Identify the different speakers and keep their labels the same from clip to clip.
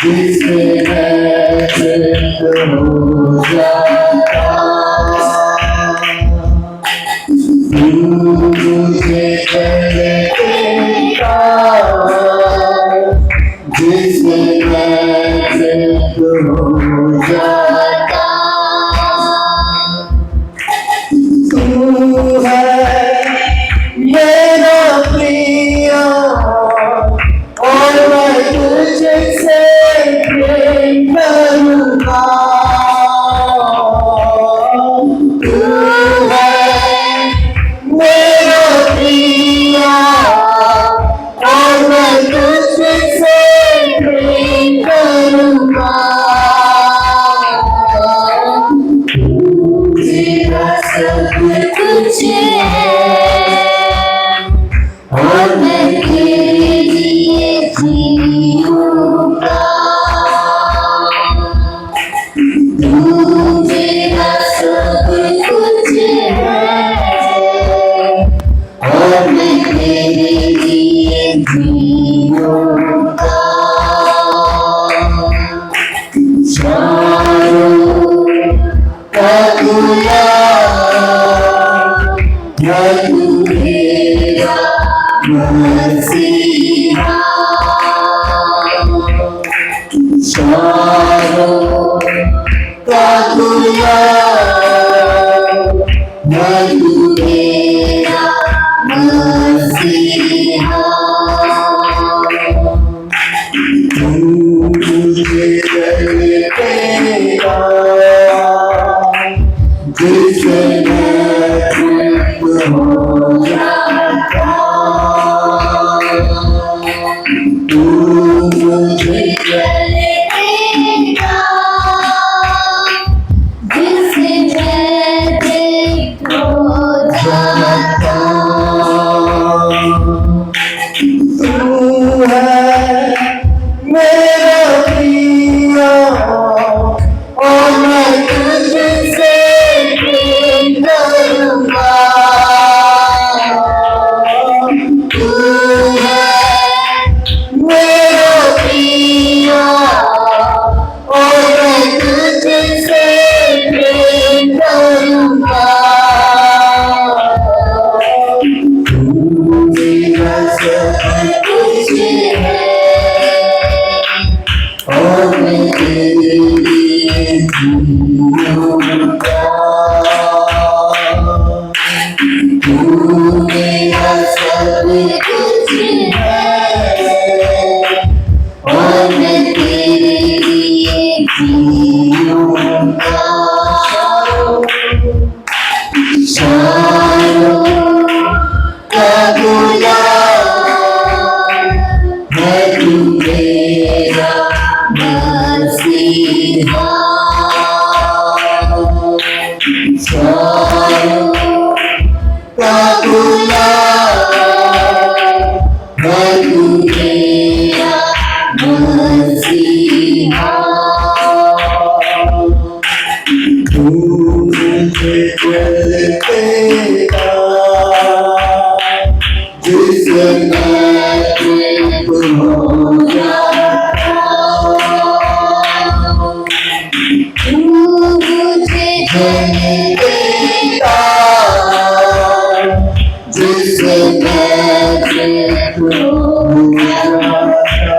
Speaker 1: जिसमें मैं तृप्त हो जाता, तू मुझे देता, जिसमें मैं तृप्त हो जाता। तू है मेरा प्रिय और मैं तुझसे प्रेम करूँगा। तू है मेरा प्रिय और मैं तुझसे प्रेम करूँगा। तेरा सब कुछ है और मैं तेरे लिए जीऊँगा। तू मेरा सब कुछ है और मैं तेरे लिए जीऊँगा। चारों का मैं तू मेरा मसीहा, चारों का मैं तू मेरा मसीहा। तू मुझे देता, जिससे मैं तृप्त हो जाता। तू मुझे देता, जिससे मैं तृप्त हो जाता। तू है मेरा प्रिय और मैं तुझसे प्रेम करूँगा। तू है मेरा प्रिय और मैं तुझसे प्रेम करूँगा। तू मेरा सब कुछ है और मैं तेरे लिए जीऊँगा। तू मेरा सब कुछ है और मैं तेरे लिए जीऊँगा। चारों का मैं तू मेरा मसीहा, चारों का मैं तू मेरा मसीहा। तू मुझे देता, जिससे मैं तृप्त हो जाता। तू मुझे देता, जिससे मैं तृप्त हो जाता।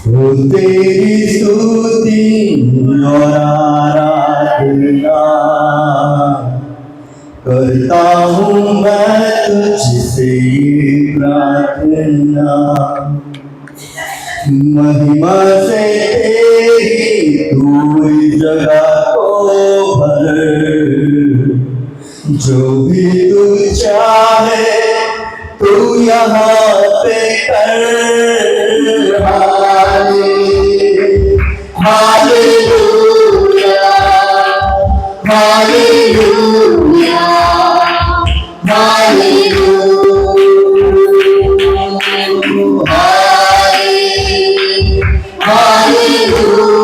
Speaker 1: वो तेरी स्तुति और आराधना करता हूँ मैं तुझसे प्रार्थना। महिमा से तेरी तू इस जगह को भर, जो भी तू चाहे तू यहाँ पे कर। हालेलुया, हालेलुया, हालेलुया, हालेलुया,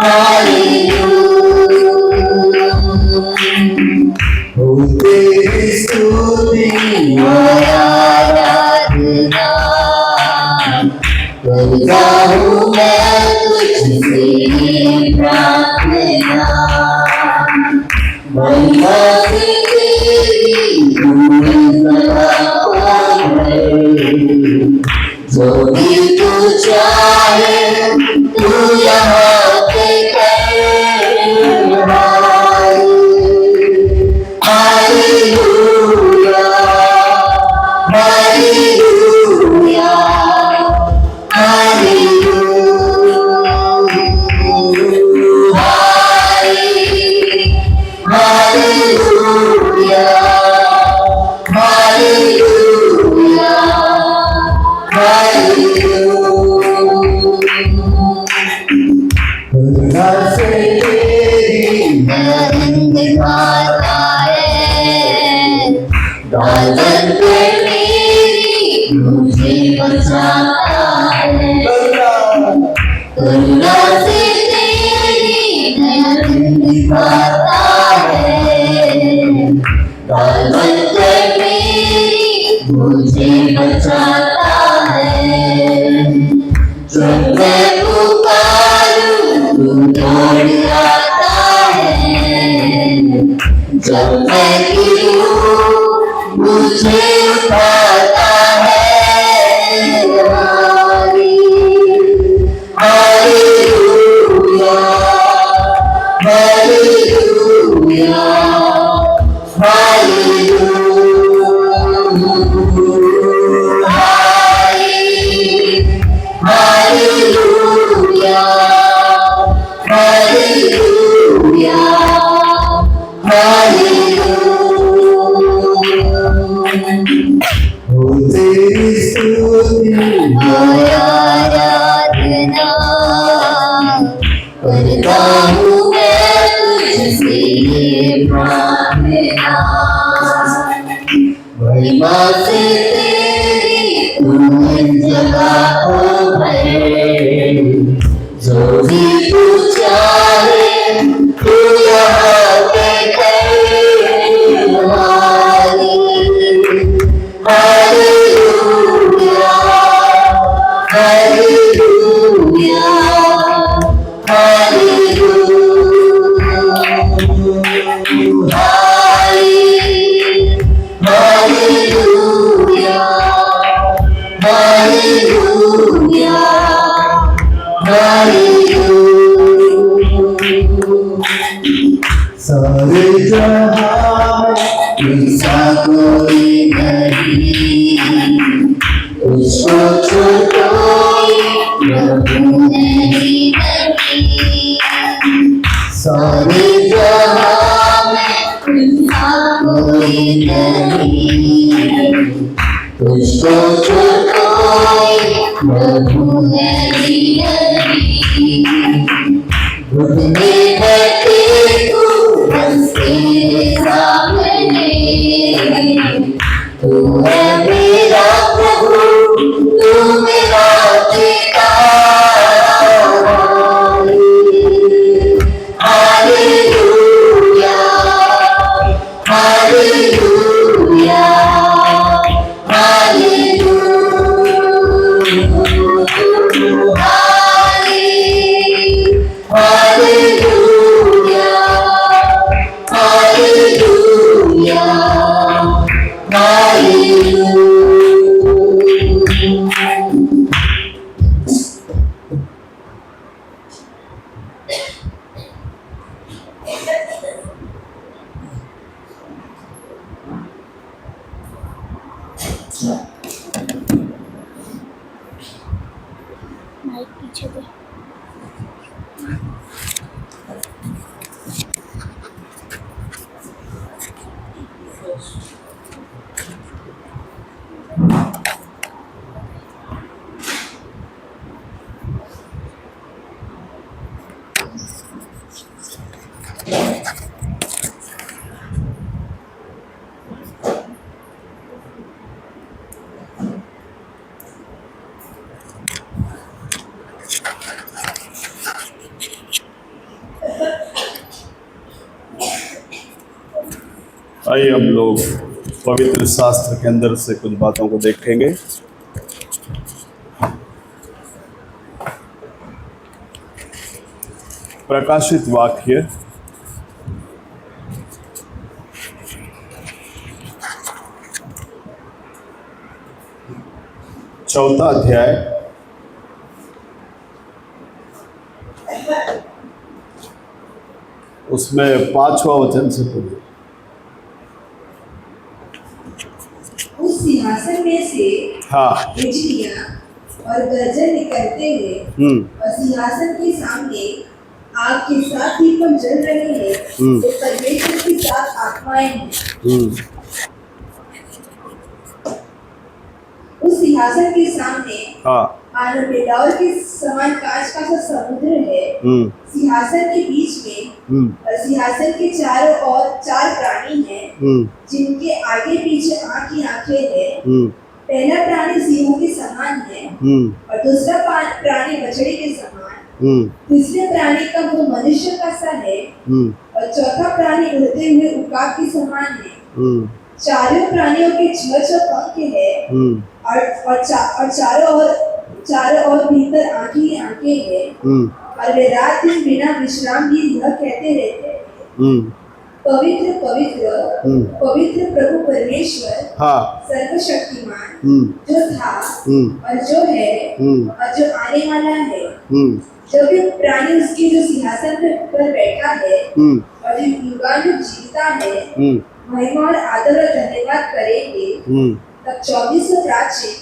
Speaker 1: हालेलुया। महिमा से तेरी पूरी सभा है। जो भी तू चाहे तू यहाँ पे कर। हालेलुया हालेलुया हालेलुया हालेलुया करुणा से तेरी नंद आता है। दौलत पे मेरी मुझे बचाता है। करुणा से तेरी नंद आता है। दौलत पे मेरी मुझे बचाता है। जब मैं पुकारूं तू दौड़ आता है। जब मैं गिरूं मुझे उठाता है। हालेलुया हालेलुया हालेलुया हालेलुया हो तेरी स्तुति आराधना करता हूँ मैं तुझसे ये प्रार्थना। महिमा से तेरी तू जगहों पर। जो भी तू चाहे तू यहाँ पे कर। हालेलुया हालेलुया हालेलुया हालेलुया सारे जहां में ऐसा कोई नहीं। उसको छोड़ कोई प्रभु नहीं। सारे जहां में ऐसा कोई नहीं। उसको छोड़ कोई प्रभु नहीं। घुटने बैठे तू बस तेरे सामने। तू है मेरा प्रभु तू मेरा पिता। हालेलुया हालेलुया हालेलुया हालेलुया हालेलुया।
Speaker 2: माइक पीछे दे।
Speaker 3: आइए हम लोग पवित्र शास्त्र के अंदर से कुछ बातों को देखेंगे। प्रकाशित वाक्य चौथा अध्याय उसमें 5वां वचन से पढ़िए।
Speaker 1: उस सिंहासन में से
Speaker 3: हाँ।
Speaker 1: बिजलियां और गर्जन निकलते हैं और सिंहासन के सामने आग के साथ दीपक जल रहे हैं जो परमेश्वर की सात आत्माएं हैं। उस सिंहासन के सामने
Speaker 3: हाँ।
Speaker 1: आनंद के समान कांच का सा समुद्र है। सिंहासन के बीच में और सिंहासन के चारों ओर चार प्राणी हैं जिनके आगे पीछे आँख ही आँखें हैं। पहला प्राणी सिंह के समान है और दूसरा प्राणी बछड़े के समान। तीसरे प्राणी का मुंह मनुष्य का सा है और चौथा प्राणी उड़ते हुए उकाब के समान है। चारों प्राणियों के 6 पंख हैं और चारों ओर भीतर आँखें आँखें हैं और वे रात दिन बिना विश्राम लिए यह कहते रहते हैं, पवित्र पवित्र पवित्र प्रभु परमेश्वर सर्वशक्तिमान जो था और जो है और जो आने वाला है। जब ये प्राणी उसके जो सिंहासन पर बैठा है और जो युगानुयुग जीविता है महिमा और आदर और धन्यवाद करेंगे, तब 24 प्राचीन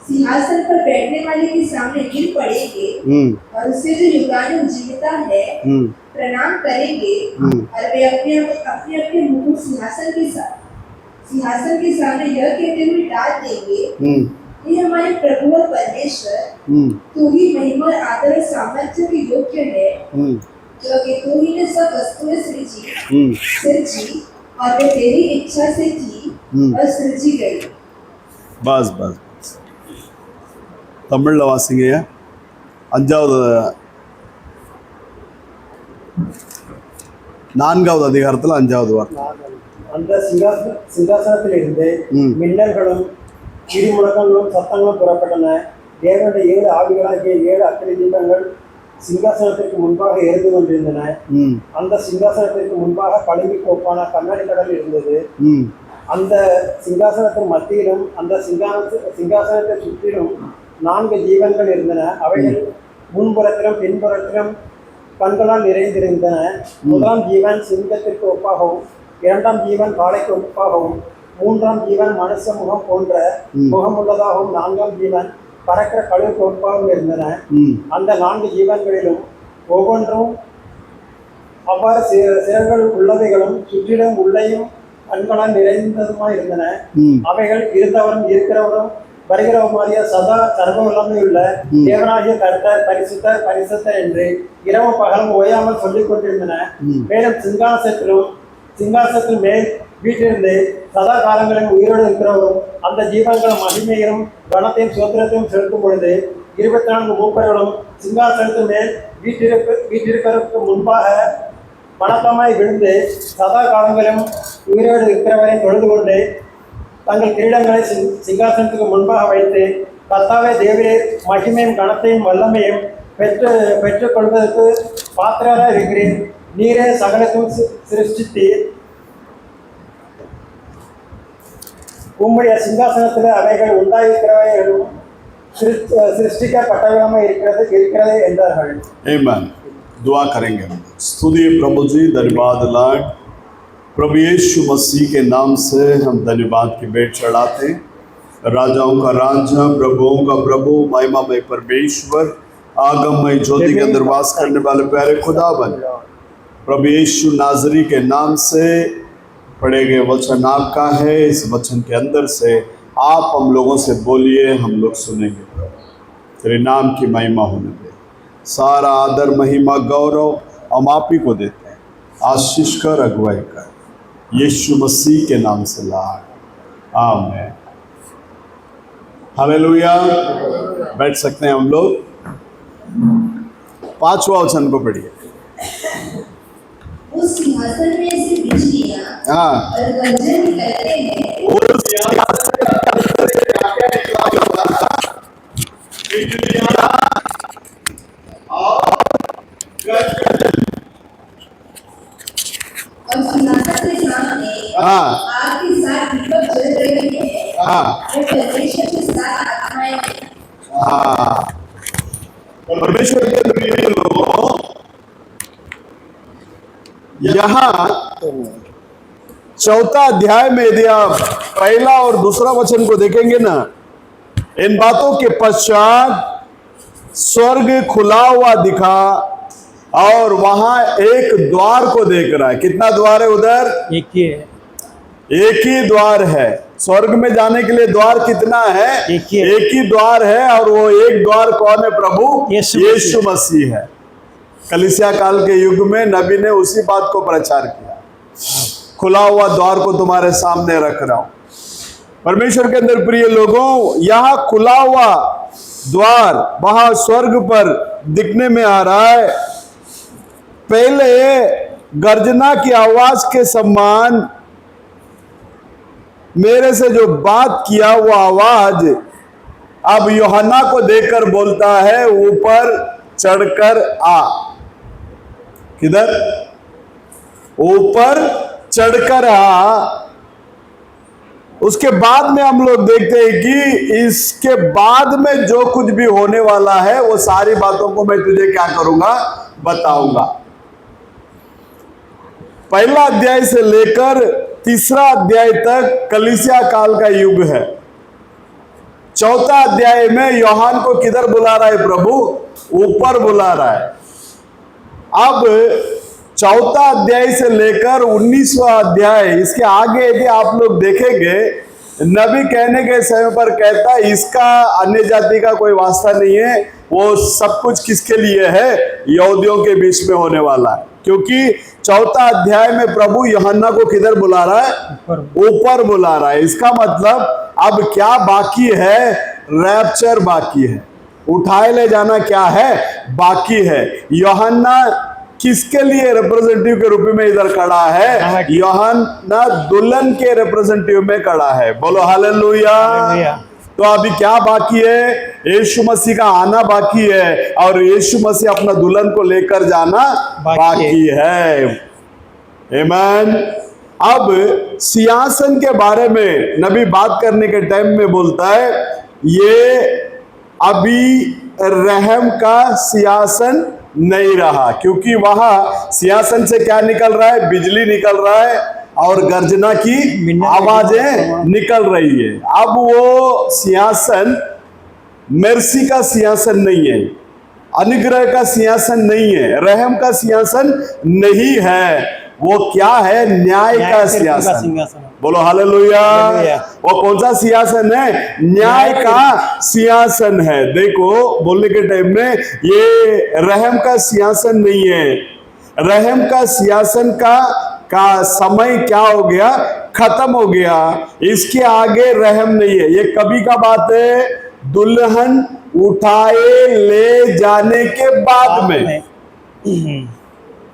Speaker 1: सिंहासन पर बैठने वाले के सामने गिर पड़ेंगे और उससे जो युगानुयुग जीविता है प्रणाम करेंगे और वे अपने अपने मुंह को सिंहासन के सामने यह कहते हुए डाल देंगे, ये हमारे प्रभु और परमेश्वर, तू ही महिमा और आदर और सामर्थ्य के योग्य है, क्योंकि तू ही ने सब वस्तुएं सृजी और वे तेरी इच्छा से थी और सृजी गई।
Speaker 3: बस बस தமிழ்ல வாசிங்க। 4வது அதிகாரத்தில் 5வது வார்த்தை।
Speaker 4: அந்த சிங்காசனத்தில் இருந்து மின்னல்களும் இடிமுழக்கங்களும் சத்தங்களும் புறப்பட்டன. தேவனுடைய 7 ஆவிகளாகிய 7 அக்கினி தீபங்கள் சிங்காசனத்திற்கு முன்பாக எரிந்து கொண்டிருந்தன. அந்த சிங்காசனத்திற்கு முன்பாக பளிங்கு கோப்பான கண்ணாடி கடல் இருந்தது. அந்த சிங்காசனத்தின் மத்தியிலும் அந்த சிங்காசனத்தை சுற்றிலும் 4 ஜீவன்கள் இருந்தன. அவைகள் முன்புறத்திலும் பின்புறத்திலும் கண்களால் நிறைந்திருந்தன. முதலாம் ஜீவன் சிங்கத்திற்கு ஒப்பாகவும், இரண்டாம் ஜீவன் காளைக்கு ஒப்பாகவும், மூன்றாம் ஜீவன் மனுஷ முகம் போன்ற முகமுள்ளதாகவும், 4ஆம் ஜீவன் பறக்கிற கழுவுக்கு ஒப்பாகவும் இருந்தன. அந்த 4 ஜீவன்களிலும் ஒவ்வொன்றும் அவ்வாறு சிறங்கள் உள்ளவைகளும் சுற்றிலும் உள்ளையும் கண்களால் நிறைந்ததுமாய் இருந்தன. அவைகள் இருந்தவரும் இருக்கிறவரும் வருகிறவருமாகிய சதா சர்வ வல்லமையுள்ள தேவனாகிய கர்த்தர் பரிசுத்தர் பரிசுத்தர் என்று இரவும் பகலும் ஓயாமல் சொல்லிக் கொண்டிருந்தன. மேலும் சிங்காசனத்தின் மேல் வீட்டிலிருந்து சதா காலங்களில் உயிரோடு இருக்கிறவரும் அந்த ஜீவன்கள் மகிமையிலும் கனத்தையும் சுதந்திரத்தையும் செலுத்தும் பொழுது 24 மூப்பர்களும் சிங்காசனத்தின் மேல் வீட்டிருப்பதற்கு முன்பாக வணக்கமாய் விழுந்து சதா காலங்களிலும் உயிரோடு இருக்கிறவரை தொழுது கொண்டு தங்கள் கிரீடங்களை சிங்காசனத்துக்கு முன்பாக வைத்து, கர்த்தாவே தேவரே, மகிமையும் கனத்தையும் வல்லமையும் பெற்றுக் கொள்வதற்கு பாத்திரராக இருக்கிறேன். நீரே சகலத்தையும் சிருஷ்டித்தீர். உம்முடைய சிங்காசனத்தில் அவைகள் உண்டாயிருக்கிறவைகளும் சிருஷ்டிக்கப்பட்டவர்களாக இருக்கிறது என்றார்கள்.
Speaker 3: आमीन। दुआ करेंगे। स्तुति प्रभु जी, धन्यवाद लॉर्ड। प्रभु यीशु मसीह के नाम से हम धन्यवाद की भेंट चढ़ाते। राजाओं का राजा, प्रभुओं का प्रभु, महिमामय परमेश्वर, आगममय ज्योति के अंदर वास करने वाले प्यारे खुदावन, प्रभु यीशु नाजरी के नाम से पढ़े गए वचन आपका है। इस वचन के अंदर से आप हम लोगों से बोलिए, हम लोग सुनेंगे। प्रभु तेरे नाम की महिमा होने दे। सारा आदर, महिमा, गौरव हम आप ही को देते हैं। आशीष कर, अगुवाई कर, यीशु मसीह के नाम से लॉर्ड, आमीन। हालेलुया। बैठ सकते हैं हम लोग। 5वां वचन को पढ़िए।
Speaker 1: उस सिंहासन में से बिजलियां और गर्जन निकलते हैं।
Speaker 3: उस सिंहासन से बिजलियां और गर्जन,
Speaker 1: और सिंहासन के सामने आग के साथ दीपक जल रहे हैं। वे परमेश्वर की सात आत्माएं हैं।
Speaker 3: हाँ, परमेश्वर के प्रिय लोगों, यहाँ 4 अध्याय में यदि आप पहला और दूसरा वचन को देखेंगे ना, इन बातों के पश्चात स्वर्ग खुला हुआ दिखा और वहां एक द्वार को देख रहा है। कितना द्वार है उधर?
Speaker 4: एक ही है,
Speaker 3: एक ही द्वार है। स्वर्ग में जाने के लिए द्वार कितना है?
Speaker 4: एक ही है।
Speaker 3: एक ही द्वार है, और वो एक द्वार कौन है? प्रभु यीशु मसीह है। कलीसिया काल के युग में नबी ने उसी बात को प्रचार किया। खुला हुआ द्वार को तुम्हारे सामने रख रहा हूं। परमेश्वर के अंदर प्रिय लोगों, यहां खुला हुआ द्वार वहां स्वर्ग पर दिखने में आ रहा है। पहले गर्जना की आवाज के समान मेरे से जो बात किया वो आवाज अब यूहन्ना को देखकर बोलता है, ऊपर चढ़कर आ। किधर? ऊपर चढ़कर आ। उसके बाद में हम लोग देखते हैं कि इसके बाद में जो कुछ भी होने वाला है वो सारी बातों को मैं तुझे क्या करूंगा? बताऊंगा। पहला अध्याय से लेकर तीसरा अध्याय तक कलीसिया काल का युग है। चौथा अध्याय में यूहन्ना को किधर बुला रहा है प्रभु? ऊपर बुला रहा है। अब चौथा अध्याय से लेकर 19वां अध्याय, इसके आगे यदि आप लोग देखेंगे, नबी कहने के समय पर कहता है इसका अन्य जाति का कोई वास्ता नहीं है, वो सब कुछ किसके लिए है? यहूदियों के बीच में होने वाला है। क्योंकि चौथा अध्याय में प्रभु यूहन्ना को किधर बुला रहा है? ऊपर बुला रहा है। इसका मतलब अब क्या बाकी है? रैप्चर बाकी है, उठाए ले जाना क्या है? बाकी है। यूहन्ना किसके लिए रिप्रेजेंटेटिव के रूप में इधर खड़ा है? यूहन्ना दुल्हन के रिप्रेजेंटेटिव में खड़ा है। बोलो हालेलुया। तो अभी क्या बाकी है? यीशु मसीह का आना बाकी है, और यीशु मसीह अपना दुल्हन को लेकर जाना बाकी है। आमीन। अब सिंहासन के बारे में नबी बात करने के टाइम में बोलता है, ये अभी रहम का सिंहासन नहीं रहा, क्योंकि वहां सिंहासन से क्या निकल रहा है? बिजली निकल रहा है और गर्जना की आवाजें निकल रही है। अब वो सिंहासन मर्सी का सिंहासन नहीं है, अनुग्रह का सिंहासन नहीं है, रहम का सिंहासन नहीं है। वो क्या है? न्याय का सिंहासन। बोलो हालेलुया। वो कौन सा सिंहासन है? न्याय का सिंहासन है। देखो, बोलने के टाइम में ये रहम का सिंहासन नहीं है। रहम का सिंहासन का समय क्या हो गया? खत्म हो गया। इसके आगे रहम नहीं है। ये कभी का बात है? दुल्हन उठाए ले जाने के बाद में।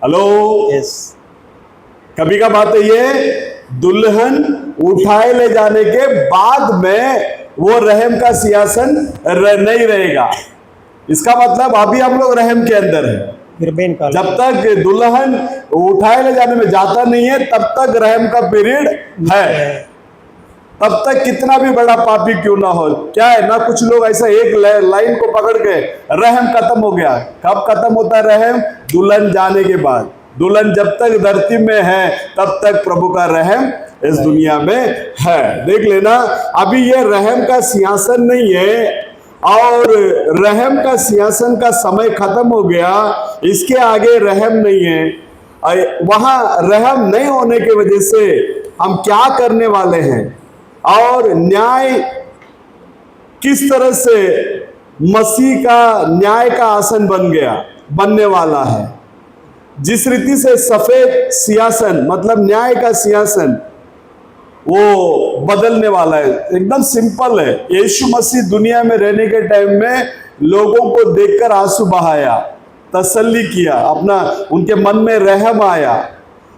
Speaker 3: हेलो, कभी का बात है? ये दुल्हन उठाए ले जाने के बाद में वो रहम का सिंहासन नहीं रहेगा। इसका मतलब अभी हम लोग रहम के अंदर है। जब तक दुल्हन उठाए ले जाने में जाता नहीं है, तब तक रहम का पीरियड है। तब तक कितना भी बड़ा पापी क्यों ना हो, क्या है ना, कुछ लोग ऐसा एक लाइन को पकड़ के रहम खत्म हो गया। कब खत्म होता है रहम? दुल्हन जाने के बाद। दुल्हन जब तक धरती में है तब तक प्रभु का रहम इस दुनिया में है। देख लेना, अभी ये रहम का सिंहासन नहीं है, और रहम का सिंहासन का समय खत्म हो गया। इसके आगे रहम नहीं है। वहां रहम नहीं होने की वजह से हम क्या करने वाले हैं, और न्याय किस तरह से मसीह का न्याय का आसन बनने वाला है। जिस रीति से सफेद सिंहासन मतलब न्याय का सिंहासन वो बदलने वाला है, एकदम सिंपल है। यीशु मसीह दुनिया में रहने के टाइम में लोगों को देखकर आंसू बहाया, तसल्ली किया, अपना उनके मन में रहम आया।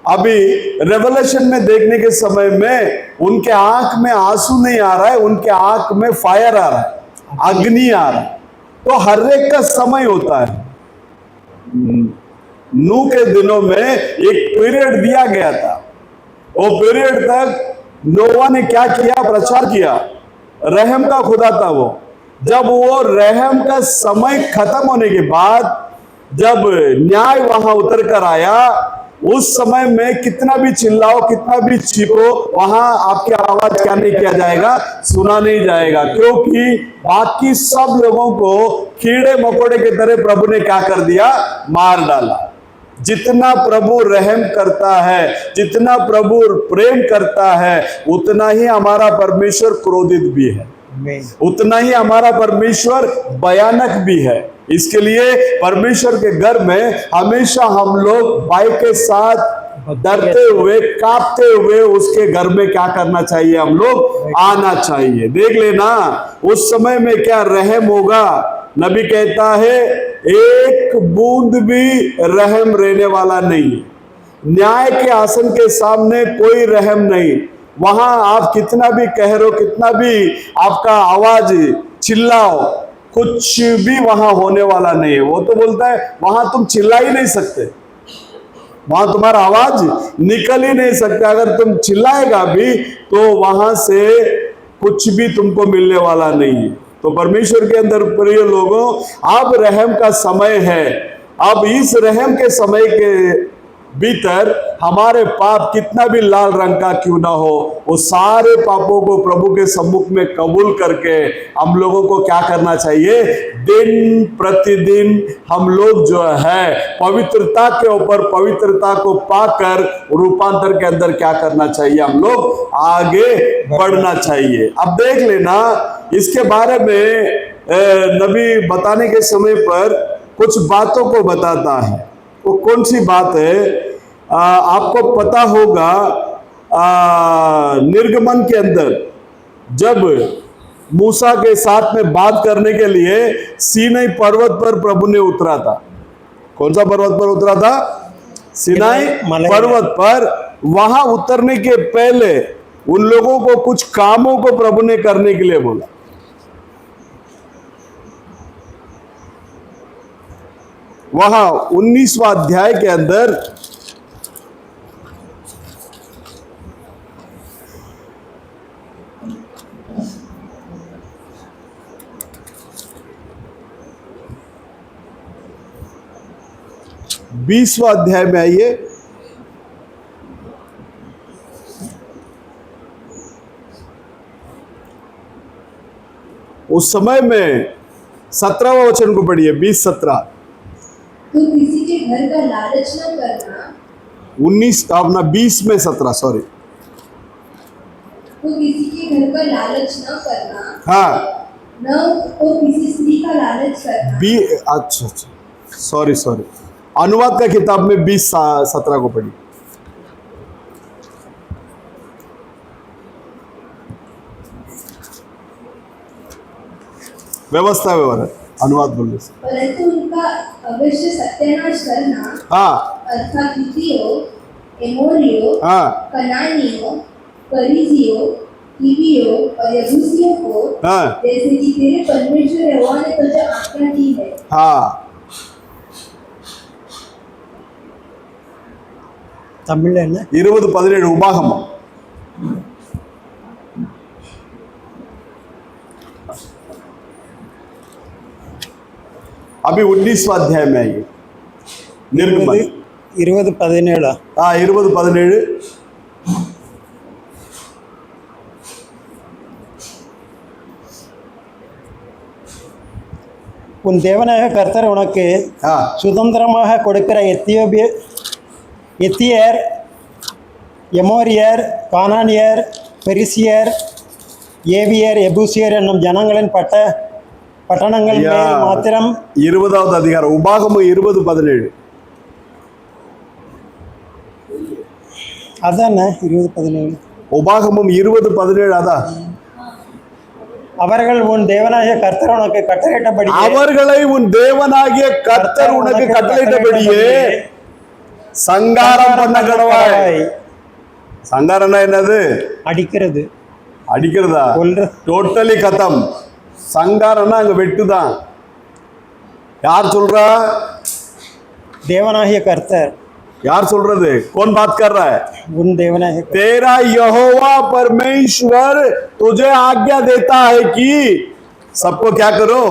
Speaker 3: अभी रेवलेशन में देखने के समय में उनके आंख में आंसू नहीं आ रहा है, उनके आंख में फायर आ रहा है, अग्नि आ रहा है। तो हर एक का समय होता है। नूह के दिनों में एक पीरियड दिया गया था। वो पीरियड तक नोवा ने क्या किया? प्रचार किया। रहम का खुदा था वो। जब वो रहम का समय खत्म होने के बाद जब न्याय वहां उतर कर आया, उस समय में कितना भी चिल्लाओ, कितना भी चीखो, वहां आपकी आवाज क्या नहीं किया जाएगा, सुना नहीं जाएगा, क्योंकि बाकी सब लोगों को कीड़े मकोड़े की तरह प्रभु ने क्या कर दिया, मार डाला। जितना प्रभु रहम करता है, जितना प्रभु प्रेम करता है, उतना ही हमारा परमेश्वर क्रोधित भी है, उतना ही हमारा परमेश्वर भयानक भी है। इसके लिए परमेश्वर के घर में हमेशा हम लोग भाई के साथ डरते हुए, कांपते हुए उसके घर में क्या करना चाहिए, हम लोग आना चाहिए। देख लेना उस समय में क्या रहम होगा। नबी कहता है एक बूंद भी रहम रहने वाला नहीं है। न्याय के आसन के सामने कोई रहम नहीं। वहां आप कितना भी कह रहे हो, कितना भी आपका आवाज चिल्लाओ, कुछ भी वहां होने वाला नहीं है। वो तो बोलता है वहां तुम चिल्ला ही नहीं सकते, वहां तुम्हारा आवाज निकल ही नहीं सकता। अगर तुम चिल्लाएगा भी तो वहां से कुछ भी तुमको मिलने वाला नहीं है। तो परमेश्वर के अंदर प्रिय लोगों, अब रहम का समय है। अब इस रहम के समय के भीतर हमारे पाप कितना भी लाल रंग का क्यों ना हो, वो सारे पापों को प्रभु के सम्मुख में कबूल करके हम लोगों को क्या करना चाहिए, दिन प्रतिदिन हम लोग जो है पवित्रता के ऊपर पवित्रता को पाकर रूपांतर के अंदर क्या करना चाहिए, हम लोग आगे बढ़ना चाहिए। अब देख लेना इसके बारे में नबी बताने के समय पर कुछ बातों को बताता है। वो कौन सी बात है, आपको पता होगा निर्गमन के अंदर जब मूसा के साथ में बात करने के लिए सीनाई पर्वत पर प्रभु ने उतरा था। कौन सा पर्वत पर उतरा था? सीनाई पर्वत पर। वहां उतरने के पहले उन लोगों को कुछ कामों को प्रभु ने करने के लिए बोला। वहां 19वां अध्याय के अंदर बीसवां अध्याय में आइए। उस समय में 17वां वचन को पढ़िए, 20-17।
Speaker 1: तो किसी के घर का लालच न करना।
Speaker 3: 19 अपना 20 में 17, सॉरी।
Speaker 1: तो किसी के घर का लालच न करना।
Speaker 3: हाँ,
Speaker 1: न तो किसी स्त्री का लालच करना।
Speaker 3: अच्छा, सॉरी, अनुवाद का किताब में 20-17 को पढ़िए। व्यवस्था व्यवहार अनुवाद बोलने से,
Speaker 1: परंतु उनका अवश्य सत्यानाश करना।
Speaker 3: हाँ,
Speaker 1: अर्थात हित्तियों, एमोरियों,
Speaker 3: हाँ,
Speaker 1: कनानियों, परिज्जियों, हिव्वियों और यबूसियों को,
Speaker 3: हाँ,
Speaker 1: जैसे कि तेरे परमेश्वर यहोवा ने तुझे आज्ञा दी है।
Speaker 3: हाँ।
Speaker 4: तमिल है ना?
Speaker 3: 20-17 उपागमம்। अभी 19वां अध्याय में आइए, निर्गमन
Speaker 4: 20-17।
Speaker 3: हाँ, 20-17।
Speaker 4: உன் தேவனாக கர்த்தர் உனக்கு சுதந்திரமாக கொடுக்கிற எத்தியர், எமோரியர், கானானியர், பெரிசியர், ஏவியர், எபூசியர் என்னும் ஜனங்களின் பட்டணங்கள் மேல் மாத்திரம்
Speaker 3: 20வது அதிகாரம் உபாகமம் 20-17.
Speaker 4: அதானே 20-17
Speaker 3: உபாகமம் 20-17 அதான்.
Speaker 4: அவர்கள் உன் தேவனாகிய கர்த்தர் உனக்கு கட்டளையிட்டபடி,
Speaker 3: அவர்களை உன் தேவனாகிய கர்த்தர் உனக்கு கட்டளையிட்டபடியே சங்காரம் பண்ண கடவாய். சங்காரம்னா என்னது?
Speaker 4: அடிக்கிறது,
Speaker 3: அடிக்கிறதா? டோட்டலி கதம். சங்காரம்னா அங்க வெட்டுதான். யார் சொல்றா?
Speaker 4: தேவனாகிய கர்த்தர்.
Speaker 3: यार सुन रहे थे, कौन बात कर रहा है?
Speaker 4: उन देवनागिरी,
Speaker 3: तेरा यहोवा परमेश्वर तुझे आज्ञा देता है कि सबको क्या करो,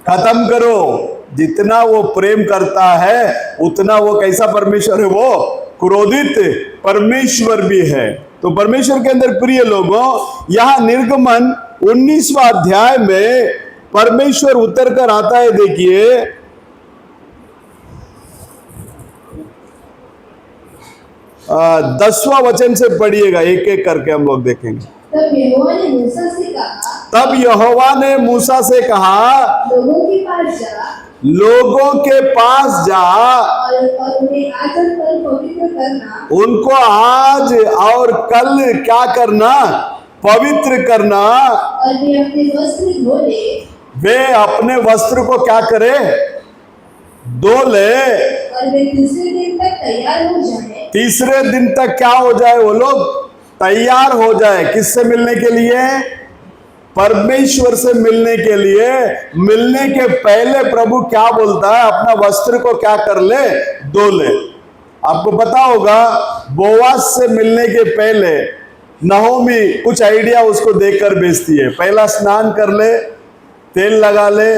Speaker 3: खत्म करो। जितना वो प्रेम करता है उतना वो कैसा परमेश्वर है, वो क्रोधित परमेश्वर भी है। तो परमेश्वर के अंदर प्रिय लोगों, यहां निर्गमन 19वां अध्याय में परमेश्वर उतर कर आता है। देखिए 10वां वचन से पढ़िएगा, एक एक करके हम लोग देखेंगे।
Speaker 1: तब यहोवा ने मूसा से कहा,
Speaker 3: तब यहोवा ने मूसा से कहा,
Speaker 1: लोगों के पास जा
Speaker 3: लोगों के पास जा
Speaker 1: और उन्हें आज और कल पवित्र करना,
Speaker 3: उनको आज और कल क्या करना, पवित्र करना।
Speaker 1: और वे अपने वस्त्र धो ले,
Speaker 3: वे अपने वस्त्र को क्या करे, धो ले।
Speaker 1: और वे तीसरे दिन तक तैयार हो जाए।
Speaker 3: तीसरे दिन तक क्या हो जाए, वो लोग तैयार हो जाए। किससे मिलने के लिए, परमेश्वर से मिलने के लिए। मिलने के पहले प्रभु क्या बोलता है, अपना वस्त्र को क्या कर ले, धो ले। आपको पता होगा बोआज से मिलने के पहले नहोमी कुछ आइडिया उसको देकर भेजती है। पहला स्नान कर ले, तेल लगा ले,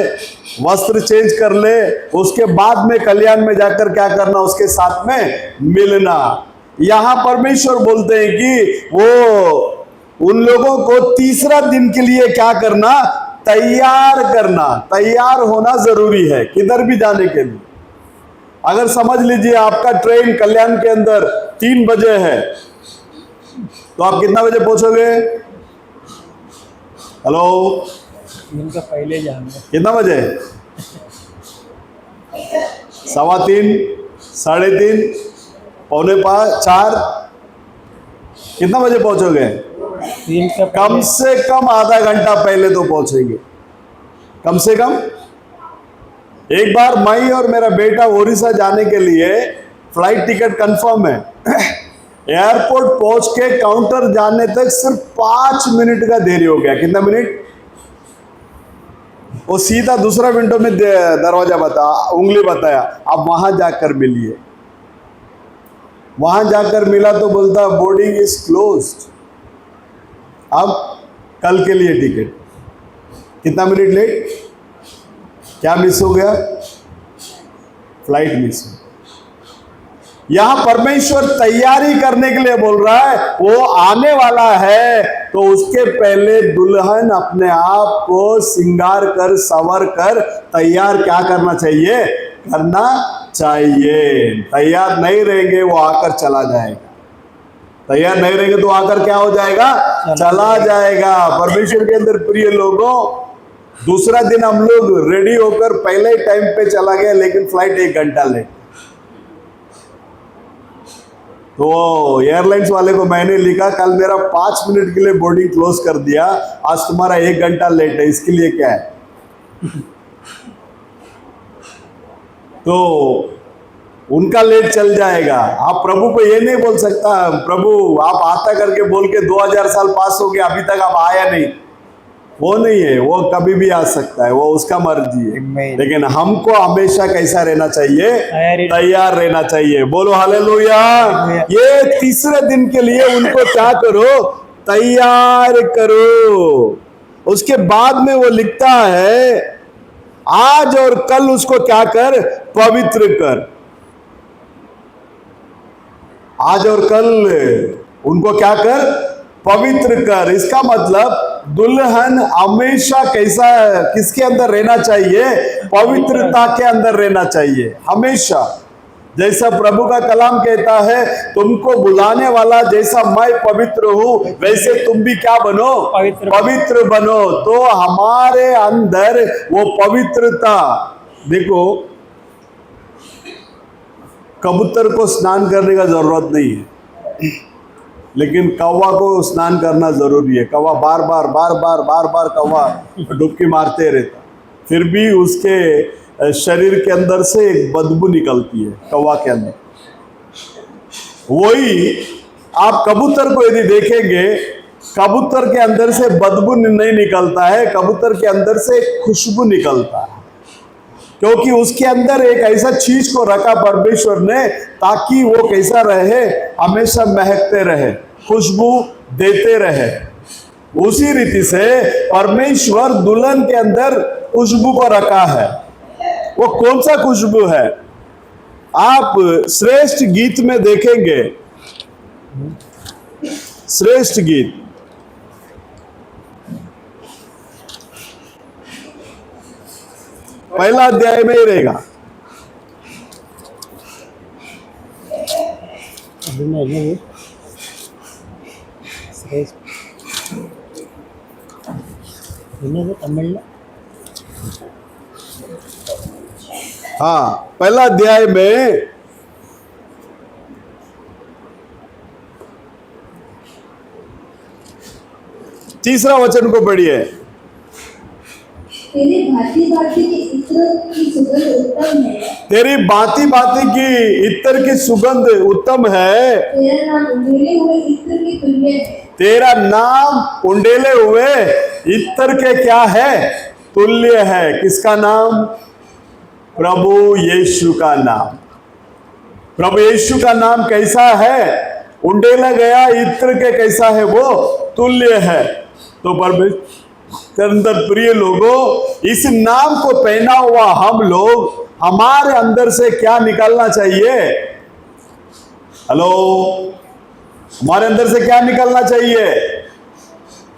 Speaker 3: वस्त्र चेंज कर ले, उसके बाद में कल्याण में जाकर क्या करना, उसके साथ में मिलना। यहां परमेश्वर बोलते हैं कि वो उन लोगों को तीसरा दिन के लिए क्या करना, तैयार करना। तैयार होना जरूरी है किधर भी जाने के लिए। अगर समझ लीजिए आपका ट्रेन कल्याण के अंदर 3 बजे है, तो आप कितना बजे पहुंचोगे? हेलो,
Speaker 4: इनका पहले जाना
Speaker 3: कितना बजे? 3:15, 3:30, 3:45, 4? कितना बजे पहुंचोगे?
Speaker 4: 3 का
Speaker 3: कम से कम आधा घंटा पहले तो पहुंचेंगे, कम से कम। एक बार मैं और मेरा बेटा ओडिशा जाने के लिए फ्लाइट टिकट कंफर्म है। एयरपोर्ट पहुंच के काउंटर जाने तक सिर्फ 5 मिनट का देरी हो गया। कितना मिनट? वो सीधा दूसरा मिनटों में दरवाजा उंगली बताया, अब वहां जाकर मिलिए। वहां जाकर मिला तो बोलता बोर्डिंग इज क्लोज्ड, अब कल के लिए टिकट। कितना मिनट लेट? क्या मिस हो गया? फ्लाइट मिस हो। यहां परमेश्वर तैयारी करने के लिए बोल रहा है, वो आने वाला है तो उसके पहले दुल्हन अपने आप को श्रृंगार कर संवर कर तैयार क्या करना चाहिए, करना चाहिए। तैयार नहीं रहेंगे वो आकर चला जाएगा। तैयार नहीं रहेंगे तो आकर क्या हो जाएगा, चला जाएगा। परमेश्वर के अंदर प्रिय लोगों, दूसरा दिन हम लोग रेडी होकर पहले टाइम पे चला गया, लेकिन फ्लाइट 1 घंटा लेट। तो एयरलाइंस वाले को मैंने लिखा, कल मेरा 5 मिनट के लिए बोर्डिंग क्लोज कर दिया, आज तुम्हारा 1 घंटा लेट है, इसके लिए क्या है? तो उनका लेट चल जाएगा। आप प्रभु को ये नहीं बोल सकता, प्रभु आप आता करके बोल के 2000 साल पास हो गए, अभी तक आप आया नहीं। वो नहीं है, वो कभी भी आ सकता है, वो उसका मर्जी है। लेकिन हमको हमेशा कैसा रहना चाहिए, तैयार रहना चाहिए। बोलो हालेलुया। ये तीसरे दिन के लिए उनको क्या करो, तैयार करो। उसके बाद में वो लिखता है, आज और कल उसको क्या कर, पवित्र कर। आज और कल उनको क्या कर, पवित्र कर। इसका मतलब दुल्हन हमेशा कैसा, किसके अंदर रहना चाहिए, पवित्रता के अंदर रहना चाहिए हमेशा। जैसा प्रभु का कलाम कहता है, तुमको बुलाने वाला जैसा मैं पवित्र हूं, वैसे तुम भी क्या बनो, पवित्र बनो। तो हमारे अंदर वो पवित्रता, देखो कबूतर को स्नान करने का जरूरत नहीं है, लेकिन कौवा को स्नान करना जरूरी है। कौवा बार बार कौवा डुबकी मारते रहता, फिर भी उसके शरीर के अंदर से एक बदबू निकलती है कौवा के अंदर। वही आप कबूतर को यदि देखेंगे, कबूतर के अंदर से बदबू नहीं निकलता है, कबूतर के अंदर से खुशबू निकलता है, क्योंकि उसके अंदर एक ऐसा चीज को रखा परमेश्वर ने, ताकि वो कैसा रहे, हमेशा महकते रहे, खुशबू देते रहे। उसी रीति से परमेश्वर दुल्हन के अंदर खुशबू को रखा है। वो कौन सा खुशबू है? आप श्रेष्ठ गीत में देखेंगे, श्रेष्ठ गीत पहला अध्याय में ही रहेगा।
Speaker 4: तमिल
Speaker 3: हाँ, पहला अध्याय में तीसरा वचन को पढ़िए।
Speaker 1: तेरी भांति भांति की इत्र की सुगंध उत्तम है।
Speaker 3: तेरी भांति भांति की इत्र की सुगंध उत्तम है।
Speaker 1: तेरा नाम उंडेले हुए इत्र के तुल्य है।
Speaker 3: तेरा नाम उंडेले हुए इत्र के क्या है? तुल्य है। किसका नाम? प्रभु यीशु का नाम। प्रभु यीशु का नाम कैसा है? उंडेला गया इत्र के कैसा है? वो तुल्य है। तो परमेश्वर अंदर प्रिय लोगों, इस नाम को पहना हुआ हम लोग, हमारे अंदर से क्या निकलना चाहिए? हेलो, हमारे अंदर से क्या निकलना चाहिए?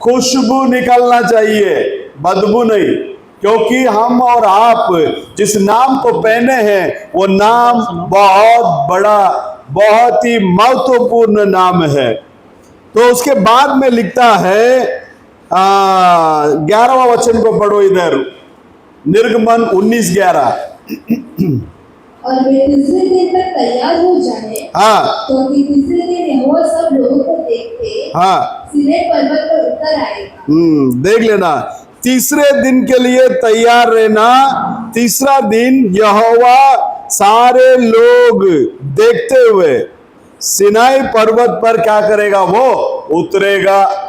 Speaker 3: खुशबू निकलना चाहिए, बदबू नहीं। क्योंकि हम और आप जिस नाम को पहने हैं वो नाम बहुत बड़ा, बहुत ही महत्वपूर्ण नाम है। तो उसके बाद में लिखता है 11वां वचन को पढ़ो इधर, निर्गमन 19:11।
Speaker 1: और वे तीसरे दिन तक तैयार हो जाए।
Speaker 3: हाँ,
Speaker 1: तो तीसरे दिन यहोवा सब लोगों को देखते
Speaker 3: हाँ,
Speaker 1: सीनै पर्वत पर उतर आएगा।
Speaker 3: देख लेना, तीसरे दिन के लिए तैयार रहना। तीसरा दिन यहोवा सारे लोग देखते हुए सिनाई पर्वत पर क्या करेगा? वो उतरेगा।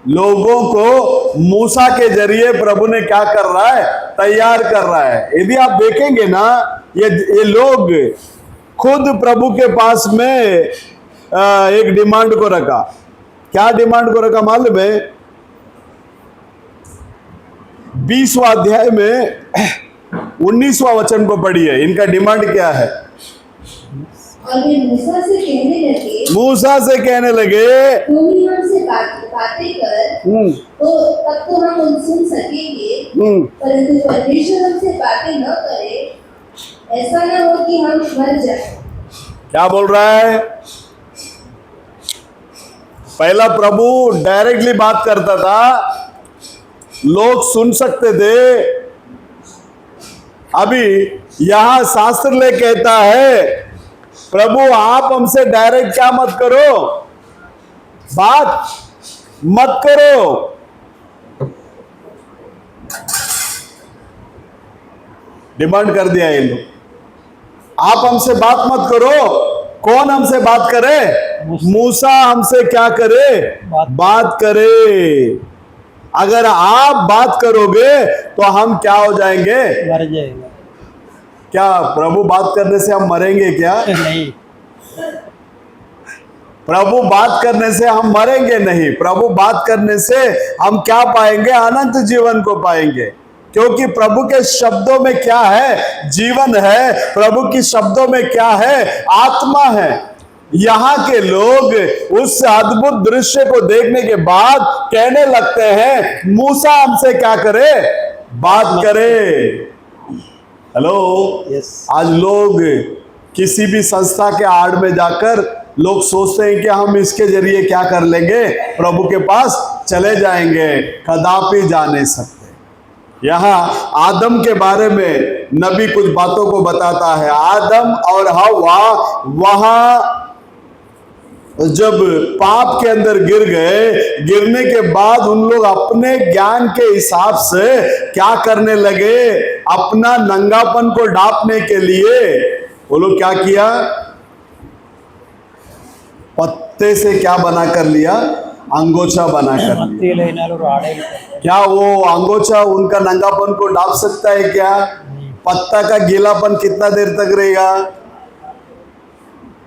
Speaker 3: लोगों को मूसा के जरिए प्रभु ने क्या कर रहा है? तैयार कर रहा है। यदि आप देखेंगे ना, ये लोग खुद प्रभु के पास में एक डिमांड को रखा। क्या डिमांड को रखा मालूम है? 20वां अध्याय में 19वां वचन को पढ़िए। इनका डिमांड क्या है?
Speaker 1: और वे मूसा से कहने लगे,
Speaker 3: मूसा से कहने लगे,
Speaker 1: तुम ही हमसे बातें कर, तो तब तो हम उन सुन सकेंगे, परंतु परमेश्वर हमसे बातें न करे, ऐसा न हो कि हम मर जाएं।
Speaker 3: क्या बोल रहा है? पहला प्रभु डायरेक्टली बात करता था, लोग सुन सकते थे। अभी यहां शास्त्र ले कहता है, प्रभु आप हमसे डायरेक्ट क्या मत करो, बात मत करो। डिमांड कर दिया ये लोग, आप हमसे बात मत करो। कौन हमसे बात करे? मूसा हमसे क्या करे? बात करे। अगर आप बात करोगे तो हम क्या हो जाएंगे?
Speaker 4: मर जाएगा।
Speaker 3: क्या प्रभु बात करने से हम मरेंगे क्या?
Speaker 4: नहीं,
Speaker 3: प्रभु बात करने से हम मरेंगे नहीं। प्रभु बात करने से हम क्या पाएंगे? अनंत जीवन को पाएंगे। क्योंकि प्रभु के शब्दों में क्या है? जीवन है। प्रभु की शब्दों में क्या है? आत्मा है। यहाँ के लोग उस अद्भुत दृश्य को देखने के बाद कहने लगते हैं, मूसा हमसे क्या करे? बात करे। हेलो, आज लोग किसी भी संस्था के आड़ में जाकर लोग सोचते हैं कि हम इसके जरिए क्या कर लेंगे? प्रभु के पास चले जाएंगे। कदापि जा नहीं सकते। यहाँ आदम के बारे में नबी कुछ बातों को बताता है। आदम और हव्वा वहां जब पाप के अंदर गिर गए, गिरने के बाद उन लोग अपने ज्ञान के हिसाब से क्या करने लगे? अपना नंगापन को ढांपने के लिए वो लोग क्या किया? पत्ते से क्या बना कर लिया? अंगोछा बना कर लिया। क्या वो अंगोछा उनका नंगापन को ढांप सकता है क्या? पत्ता का गीलापन कितना देर तक रहेगा?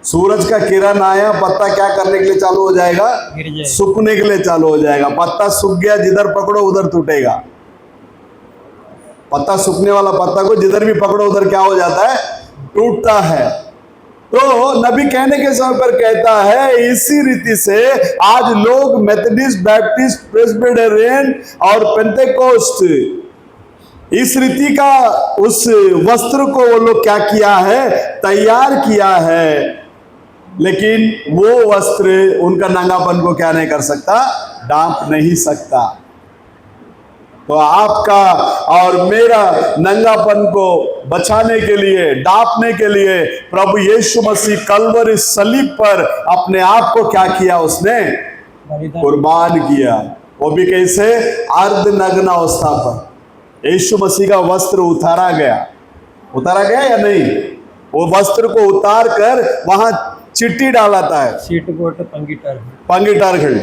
Speaker 3: सूरज का किरण आया, पत्ता क्या करने के लिए चालू हो जाएगा?
Speaker 4: गिर जाए।
Speaker 3: सूखने के लिए चालू हो जाएगा। पत्ता सूख गया, जिधर पकड़ो उधर टूटेगा। पत्ता सूखने वाला पत्ता को जिधर भी पकड़ो उधर क्या हो जाता है? टूटता है। तो नबी कहने के समय पर कहता है, इसी रीति से आज लोग मेथोडिस्ट, बैप्टिस्ट, प्रेस्बिटेरियन और पेंटेकोस्ट इस रीति का उस वस्त्र को वो लोग क्या किया है? तैयार किया है, लेकिन वो वस्त्र उनका नंगापन को क्या नहीं कर सकता? ढांप नहीं सकता। तो आपका और मेरा नंगापन को बचाने के लिए, ढांपने के लिए प्रभु यीशु मसीह कलवरी सलीब पर अपने आप को क्या किया? उसने कुर्बान किया। वो भी कैसे? अर्धनग्न अवस्था पर यीशु मसीह का वस्त्र उतारा गया। उतारा गया या नहीं? वो वस्त्र को उतार कर वहां चिट्ठी डालाता है,
Speaker 4: सीट बोट
Speaker 3: पंगिटार खड़ी।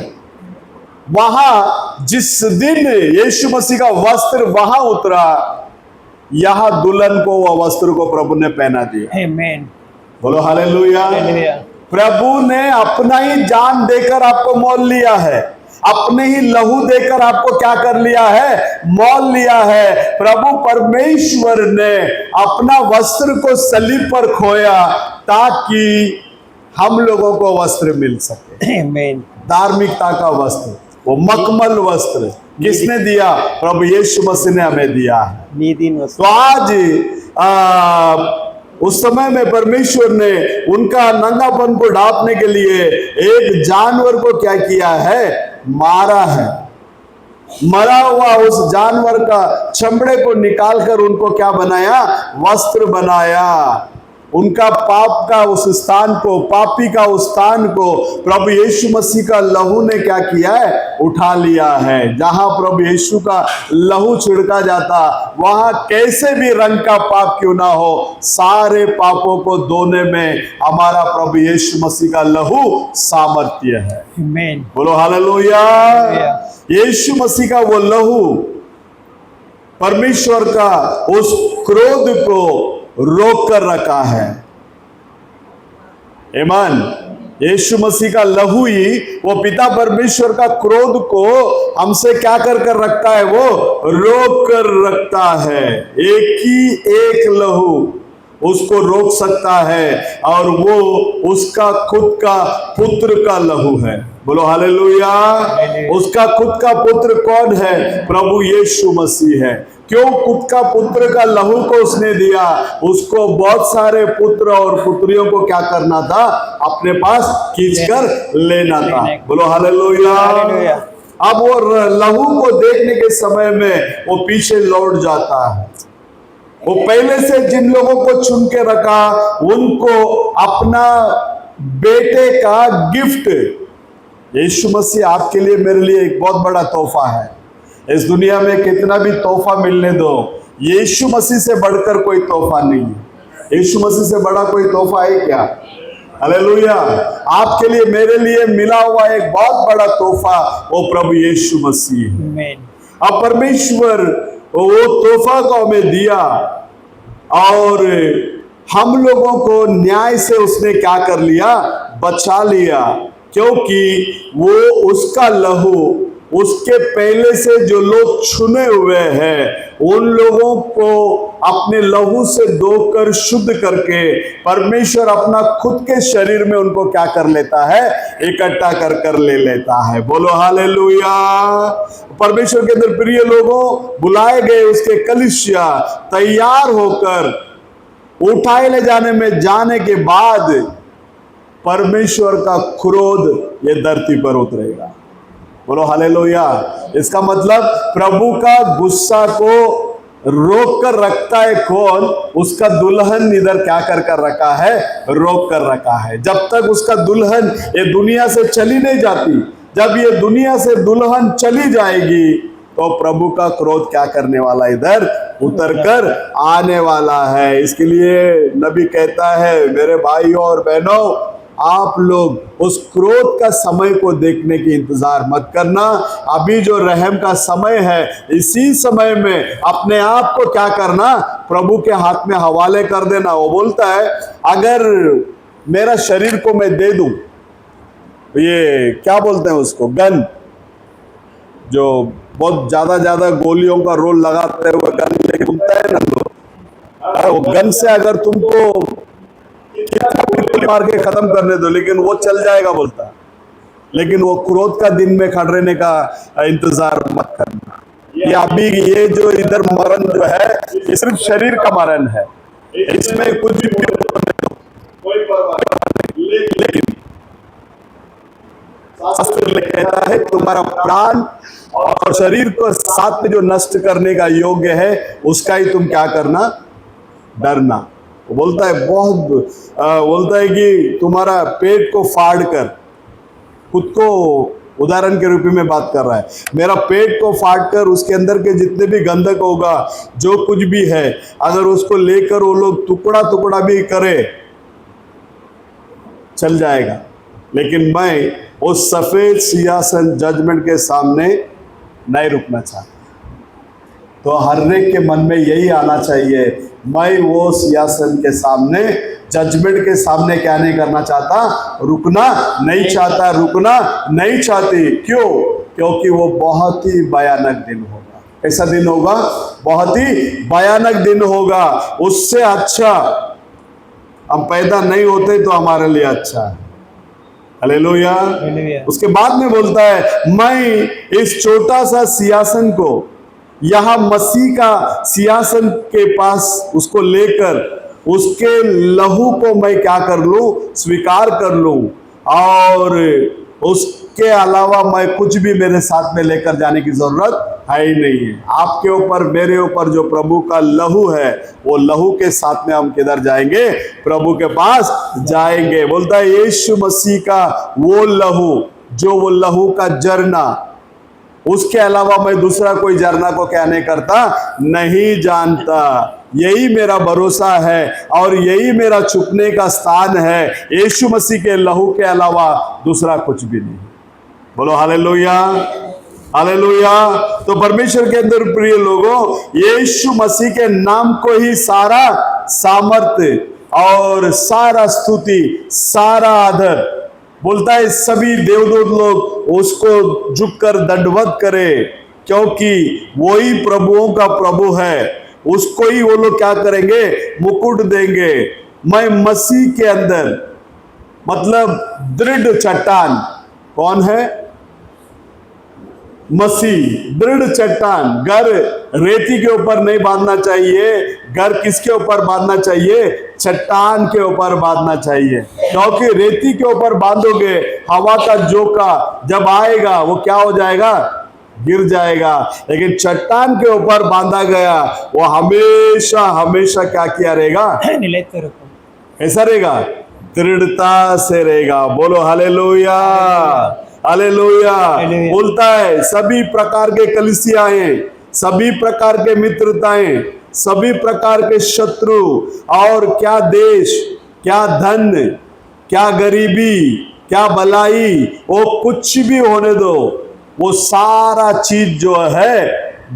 Speaker 3: वहां जिस दिन यीशु मसीह का वस्त्र वहां उतरा, यहां दुल्हन को वह वस्त्र को प्रभु ने पहना दिया।
Speaker 4: आमीन।
Speaker 3: बोलो हालेलुया। प्रभु ने अपना ही जान देकर आपको मोल लिया है, अपने ही लहू देकर आपको क्या कर लिया है? मोल लिया है। प्रभु परमेश्वर ने अपना वस्त्र को सलीब पर खोया ताकि हम लोगों को वस्त्र मिल सके।
Speaker 4: आमीन।
Speaker 3: धार्मिकता का वस्त्र, वो मखमल वस्त्र किसने दिया? प्रभु यीशु मसीह ने हमें दिया है। तो आज उस समय में परमेश्वर ने उनका नंगापन को ढांपने के लिए एक जानवर को क्या किया है? मारा है। मरा हुआ उस जानवर का चमड़े को निकालकर उनको क्या बनाया? वस्त्र बनाया। उनका पाप का उस स्थान को, पापी का उस स्थान को प्रभु यीशु मसीह का लहू ने क्या किया है? उठा लिया है। जहां प्रभु यीशु का लहू छिड़का जाता, वहां कैसे भी रंग का पाप क्यों ना हो, सारे पापों को धोने में हमारा प्रभु यीशु मसीह का लहू सामर्थ्य है।
Speaker 4: आमीन।
Speaker 3: बोलो हालेलुया। यीशु मसीह का वो लहू परमेश्वर का उस क्रोध को रोक कर रखा है। ईमान, यीशु मसीह का लहू ही वो पिता परमेश्वर का क्रोध को हमसे क्या कर रखता है? वो रोक कर रखता है। एक ही एक लहू उसको रोक सकता है, और वो उसका खुद का पुत्र का लहू है। बोलो हालेलुया। उसका खुद का पुत्र कौन है? प्रभु यीशु मसीह है। क्यों खुद का पुत्र का लहू को उसने दिया? उसको बहुत सारे पुत्र और पुत्रियों को क्या करना था? अपने पास खींचकर लेना था। बोलो हालेलुया। अब वो लहू को देखने के समय में वो पीछे लौट जाता है। वो पहले से जिन लोगों को चुन के रखा, उनको अपना बेटे का गिफ्ट, यीशु मसीह आपके लिए, मेरे लिए एक बहुत बड़ा तोहफा है। इस दुनिया में कितना भी तोहफा मिलने दो, यीशु मसीह से बढ़कर कोई तोहफा नहीं है। यीशु मसीह से बड़ा कोई तोहफा है क्या? हालेलुया। आपके लिए, मेरे लिए मिला हुआ एक बहुत बड़ा तोहफा वो प्रभु यीशु मसीह है। अब परमेश्वर वो तोहफा को हमें दिया, और हम लोगों को न्याय से उसने क्या कर लिया? बचा लिया। क्योंकि वो उसका लहू, उसके पहले से जो लोग चुने हुए हैं, उन लोगों को अपने लहू से धोकर शुद्ध करके परमेश्वर अपना खुद के शरीर में उनको क्या कर लेता है? इकट्ठा कर ले लेता है। बोलो हालेलुया। परमेश्वर के अंदर प्रिय लोगों, बुलाए गए उसके कलीसिया तैयार होकर उठाए ले जाने में जाने के बाद परमेश्वर का क्रोध ये धरती पर उतरेगा। बोलो हालेलुया। इसका मतलब प्रभु का गुस्सा को रोक कर रखता है कौन? उसका दुल्हन इधर क्या कर रखा है? रोक कर रखा है। जब तक उसका दुल्हन ये दुनिया से चली नहीं जाती, जब ये दुनिया से दुल्हन चली जाएगी, तो प्रभु का क्रोध क्या करने वाला? इधर उतर कर आने वाला है। इसके लिए नबी कहता है, मेरे भाइयों और बहनों, आप लोग उस क्रोध का समय को देखने की इंतजार मत करना। अभी जो रहम का समय है, इसी समय में अपने आप को क्या करना? प्रभु के हाथ में हवाले कर देना। वो बोलता है, अगर मेरा शरीर को मैं दे दूं, ये क्या बोलते हैं उसको, गन, जो बहुत ज्यादा गोलियों का रोल लगाते हुए गन लेके घूमता है ना लोग, वो गन से अगर तुमको कितना गोली मार के खत्म करने दो, लेकिन वो चल जाएगा बोलता है। लेकिन वो क्रोध का दिन में खड़े रहने का इंतजार मत करना। ये अभी ये जो इधर मरण जो है, ये सिर्फ शरीर का मरण है, इसमें कुछ भी कोई परवाह नहीं। लेकिन शास्त्र कहता है तुम्हारा प्राण और शरीर को साथ में जो नष्ट करने का योग्य है, उसका ही तुम क्या करना, डरना। वो बोलता है बोलता है कि तुम्हारा पेट को फाड़ कर, खुद को उदाहरण के रूप में बात कर रहा है, मेरा पेट को फाड़ कर उसके अंदर के जितने भी गंधक होगा, जो कुछ भी है, अगर उसको लेकर वो लोग टुकड़ा टुकड़ा भी करे चल जाएगा, लेकिन मैं उस सफेद सिंहासन जजमेंट के सामने नहीं रुकना चाहता। तो हर एक के मन में यही आना चाहिए, मैं वो सिंहासन के सामने, जजमेंट के सामने क्या नहीं करना चाहता, रुकना नहीं चाहता, रुकना नहीं चाहती। क्यों? क्योंकि वो बहुत ही भयानक दिन होगा। कैसा दिन होगा? बहुत ही भयानक दिन होगा। उससे अच्छा हम पैदा नहीं होते तो हमारे लिए अच्छा है। हालेलुया। उसके बाद में बोलता है, मैं इस छोटा सा सिंहासन को, यहां मसीह का सिंहासन के पास उसको लेकर उसके लहू को मैं क्या कर लूं, स्वीकार कर लूं, और उसके अलावा मैं कुछ भी मेरे साथ में लेकर जाने की जरूरत है ही नहीं है। आपके ऊपर, मेरे ऊपर जो प्रभु का लहू है, वो लहू के साथ में हम किधर जाएंगे? प्रभु के पास जाएंगे। बोलता है यीशु मसीह का वो लहू, जो वो लहू का झरना, उसके अलावा मैं दूसरा कोई झरना को क्या नहीं करता, नहीं जानता। यही मेरा भरोसा है और यही मेरा छुपने का स्थान है। यीशु मसीह के लहू के अलावा दूसरा कुछ भी नहीं। बोलो हालेलुया, हालेलुया। तो परमेश्वर के अंदर प्रिय लोगों, यीशु मसीह के नाम को ही सारा सामर्थ्य और सारा स्तुति, सारा आदर, बोलता है सभी देवदूत लोग उसको झुककर दंडवत करे, क्योंकि वही प्रभुओं का प्रभु है। उसको ही वो लोग क्या करेंगे? मुकुट देंगे। मैं मसीह के अंदर, मतलब दृढ़ चट्टान। कौन है? मसीह, दृढ़ चट्टान। घर रेती के ऊपर नहीं बांधना चाहिए, घर किसके ऊपर बांधना चाहिए? चट्टान के ऊपर बांधना चाहिए, क्योंकि रेती के ऊपर बांधोगे, हवा का झोंका जब आएगा वो क्या हो जाएगा? गिर जाएगा। लेकिन चट्टान के ऊपर बांधा गया वो हमेशा हमेशा क्या किया रहेगा? ऐसा रहेगा, दृढ़ता से रहेगा। बोलो हालेलुया, हालेलुया। बोलता है सभी प्रकार के कलीसियाएं, सभी प्रकार के मित्रताएं, सभी प्रकार के शत्रु, और क्या देश, क्या धन, क्या गरीबी, क्या भलाई, वो कुछ भी होने दो, वो सारा चीज जो है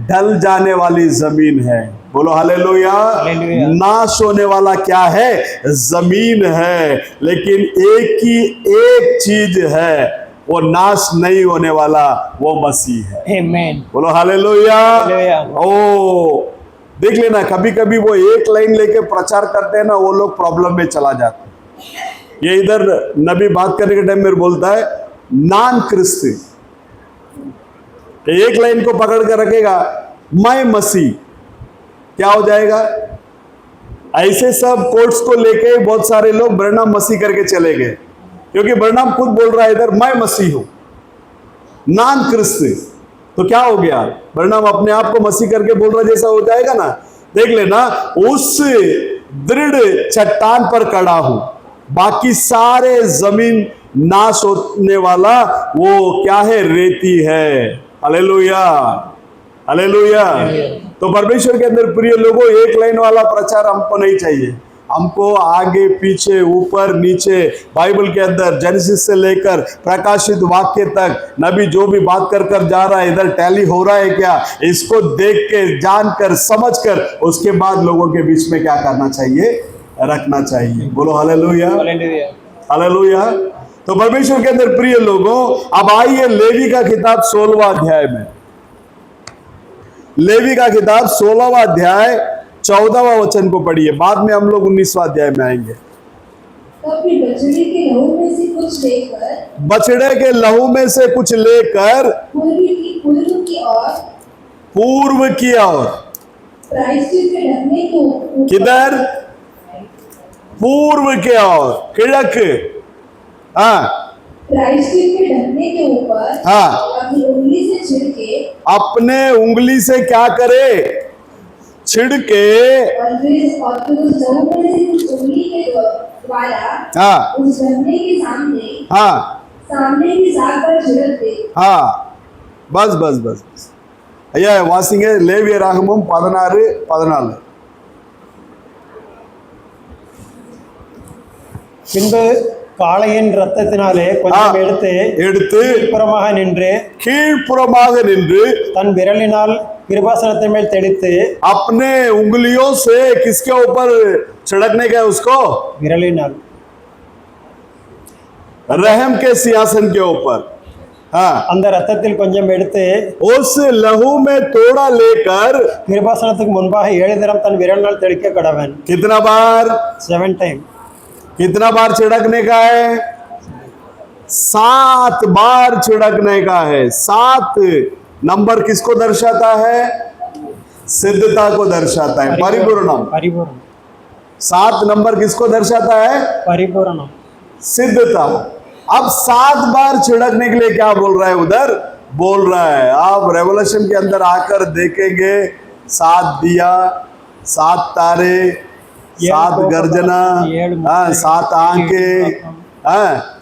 Speaker 3: ढल जाने वाली जमीन है। बोलो हालेलुया। नाश होने वाला क्या है? जमीन है। लेकिन एक चीज है, वो नाश नहीं होने वाला, वो मसीह है।
Speaker 5: आमीन।
Speaker 3: बोलो हालेलुया। ओ देख लेना, कभी कभी वो एक लाइन लेके प्रचार करते हैं ना, वो लोग प्रॉब्लम में चला जाते हैं। ये इधर नबी बात करने के टाइम में बोलता है नॉन क्रिस्ती, एक लाइन को पकड़ कर रखेगा, मैं मसीह, क्या हो जाएगा? ऐसे सब कोट्स को लेके बहुत सारे लोग ब्रैनम मसीह करके चले गए, क्योंकि ब्रैनम खुद बोल रहा है इधर मैं मसीह हूं, नॉन क्रिस्ती। तो क्या हो गया? ब्रैनम अपने आप को मसीह करके बोल रहा जैसा हो जाएगा ना। देख लेना, उस दृढ़ चट्टान पर खड़ा हूं, बाकी सारे जमीन नाश होने वाला वो क्या है? रेती है। Hallelujah, hallelujah. तो परमेश्वर के अंदर प्रिय लोगों, एक लाइन वाला प्रचार हमको नहीं चाहिए। हमको आगे पीछे ऊपर नीचे बाइबल के अंदर जेनेसिस से लेकर प्रकाशित वाक्य तक नबी जो भी बात कर जा रहा है, इधर टैली हो रहा है क्या, इसको देख के जानकर समझकर उसके बाद लोगों के बीच में क्या करना चाहिए? रखना चाहिए। बोलो हालेलुया,
Speaker 4: हालेलुया।
Speaker 3: हालेलुया। तो परमेश्वर के अंदर प्रिय लोगों, अब आइए लेवी का किताब 16वां अध्याय में। लेवी का किताब 16वां अध्याय 14वां वचन को पढ़िए। बाद में हम लोग 19वां अध्याय में आएंगे।
Speaker 1: तब भी बछड़े के लहू में से कुछ लेकर,
Speaker 3: बछड़े के लहू में से कुछ लेकर पूर्व की ओर
Speaker 1: प्रायश्चित के ढकने के ऊपर,
Speaker 3: किधर? पूर्व के ओर, किഴക്ക്। हाँ,
Speaker 1: प्रायश्चित के ढकने के ऊपर
Speaker 3: हाँ,
Speaker 1: अपनी उंगली से छिड़के,
Speaker 3: अपने उंगली से क्या करे? छिड़के।
Speaker 1: और फिर उस लहू में से कुछ उंगली के द्वारा
Speaker 3: हाँ,
Speaker 1: उस ढकने के सामने की साग पर छिड़क दे।
Speaker 3: हाँ, बस बस बस बस। ஐயா வாசிங்க லேவியராகமம் 16:14.
Speaker 4: பின்பு காளையின் ரத்தத்தினாலே கொஞ்சம் எடுத்து
Speaker 3: கீழ்ப்புறமாக நின்று
Speaker 4: தன் விரலினால் கிருபாசனத்தின் மேல் தெளித்து
Speaker 3: अपने उंगलियों से किसके ऊपर छिड़कने का? उसको
Speaker 4: विरलिनाल
Speaker 3: रहम के सिंहासन के ऊपर। हाँ,
Speaker 4: அந்த ரத்தத்தில் கொஞ்சம் எடுத்து
Speaker 3: उस लहू में थोड़ा लेकर
Speaker 4: கிருபாசனத்துக்கு முன்பாக 7 தரம் தன் விரலினால் தெளிக்க கடவன்।
Speaker 3: कितना बार?
Speaker 4: 7 टाइम।
Speaker 3: कितना बार छिड़कने का है? 7 बार छिड़कने का है। 7 नंबर किसको दर्शाता है? सिद्धता को दर्शाता है, परिपूर्णम।
Speaker 4: परिपूर्ण
Speaker 3: 7 नंबर किसको दर्शाता है?
Speaker 4: परिपूर्णम,
Speaker 3: सिद्धता। अब 7 बार छिड़कने के लिए क्या बोल रहा है? उधर बोल रहा है, आप रेवलेशन के अंदर आकर देखेंगे 7 दिया, 7 तारे, 7 गर्जना, 7 आंखें,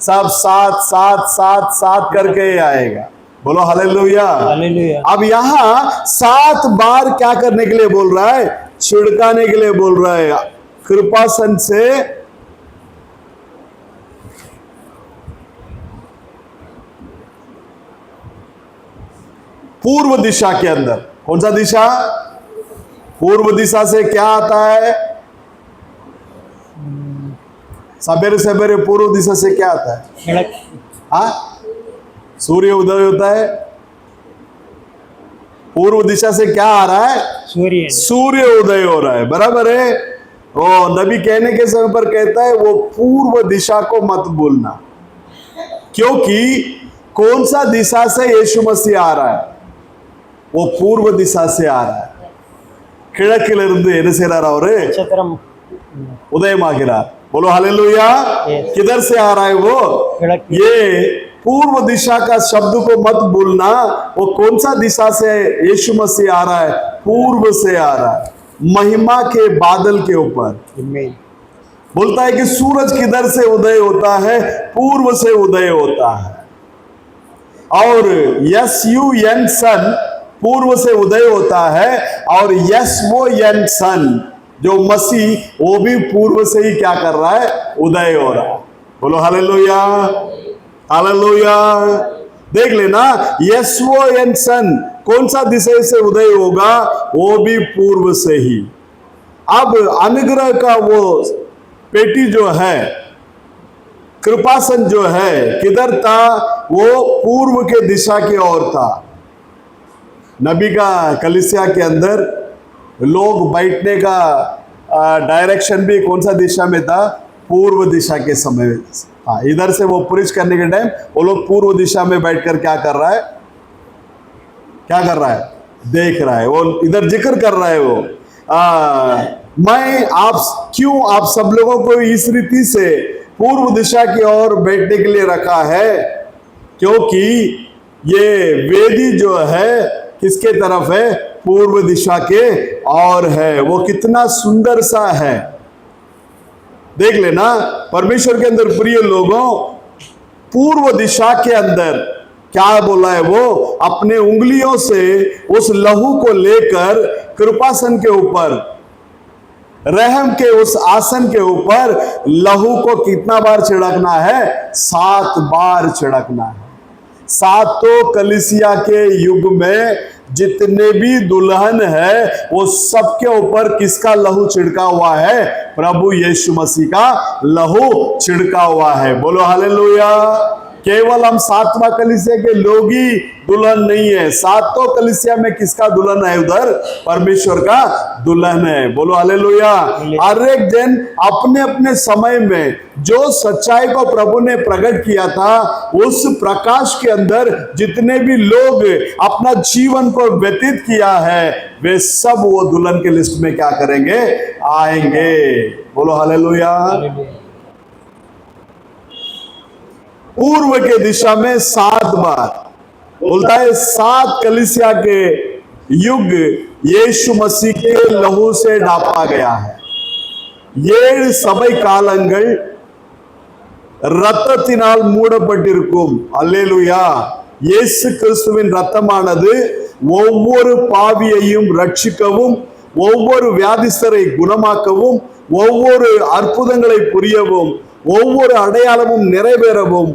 Speaker 3: सब 7 7 7 7 करके ही आएगा। बोलो हालेलुया,
Speaker 4: हालेलुया।
Speaker 3: अब यहाँ 7 बार क्या करने के लिए बोल रहा है? छिड़काने के लिए बोल रहा है। कृपासन से पूर्व दिशा के अंदर। कौन सा दिशा? पूर्व दिशा से क्या आता है? सवेरे सवेरे पूर्व दिशा से क्या आता है? हाँ, सूर्य उदय होता है। पूर्व दिशा से क्या आ रहा है? सूर्य उदय हो रहा है। बराबर है। ओ नबी कहने के समय पर कहता है वो पूर्व दिशा को मत भूलना, क्योंकि कौन सा दिशा से यीशु मसीह आ रहा है? वो पूर्व दिशा से आ रहा है। கிழக்கிலிருந்து என்ன செய்றார்? அவரு उदयमाகிறார்। बोलो हालेलुया। किधर से आ रहा है वो? ये पूर्व दिशा का शब्द को मत भूलना। वो कौन सा दिशा से यीशु मसीह आ रहा है? पूर्व से आ रहा है, महिमा के बादल के ऊपर। बोलता है कि सूरज किधर से उदय होता है? पूर्व से उदय होता है। और SUN सन पूर्व से उदय होता है, और SON सन जो मसीह, वो भी पूर्व से ही क्या कर रहा है? उदय हो रहा है। बोलो हालेलुया, हालेलुया। देख लेना, SON सन कौन सा दिशा से उदय होगा? वो भी पूर्व से ही। अब अनुग्रह का वो पेटी जो है, कृपासन जो है, किधर था? वो पूर्व के दिशा की ओर था। नबी का कलीसिया के अंदर लोग बैठने का डायरेक्शन भी कौन सा दिशा में था? पूर्व दिशा के समय। हाँ, इधर से वो प्रीच करने के टाइम वो लोग पूर्व दिशा में बैठकर क्या कर रहा है? क्या कर रहा है? देख रहा है। वो इधर जिक्र कर रहा है वो, मैं क्यों आप सब लोगों को इस रीति से पूर्व दिशा की ओर बैठने के लिए रखा है? क्योंकि ये वेदी जो है किसके तरफ है? पूर्व दिशा के और है। वो कितना सुंदर सा है, देख लेना। परमेश्वर के अंदर प्रिय लोगों, पूर्व दिशा के अंदर क्या बोला है? वो अपने उंगलियों से उस लहू को लेकर कृपासन के ऊपर, रहम के उस आसन के ऊपर लहू को कितना बार छिड़कना है? 7 बार छिड़कना है। सातों कलीसिया के युग में जितने भी दुल्हन है वो सबके ऊपर किसका लहू छिड़का हुआ है? प्रभु यीशु मसीह का लहू छिड़का हुआ है। बोलो हालेलुया। केवल हम सातवां कलीसिया के लोग ही दुल्हन नहीं है, सातों कलीसिया में किसका दुल्हन है? उधर परमेश्वर का दुल्हन है। बोलो हालेलुया। हर एक दिन अपने अपने समय में जो सच्चाई को प्रभु ने प्रकट किया था, उस प्रकाश के अंदर जितने भी लोग अपना जीवन को व्यतीत किया है, वे सब वो दुल्हन के लिस्ट में क्या करेंगे? आएंगे। बोलो हालेलुया। पूर्व के दिशा में 7 बार बोलता है, 7 कलीसिया के युग यीशु मसीह के लहू से ढापा गया है। 7 सभை காலங்கள் இரத்தத்தினால் மூடப்பட்டிருக்கும். அல்லேலூயா. இயேசு கிறிஸ்துவின் இரத்தமானது ஒவ்வொரு பாவியையும் ரட்சிக்கவும், ஒவ்வொரு வியாதிஸ்தரை குணமாக்கவும், ஒவ்வொரு அற்புதங்களை புரியவும், ஒவ்வொரு அடையாளமும் நிறைவேறவும்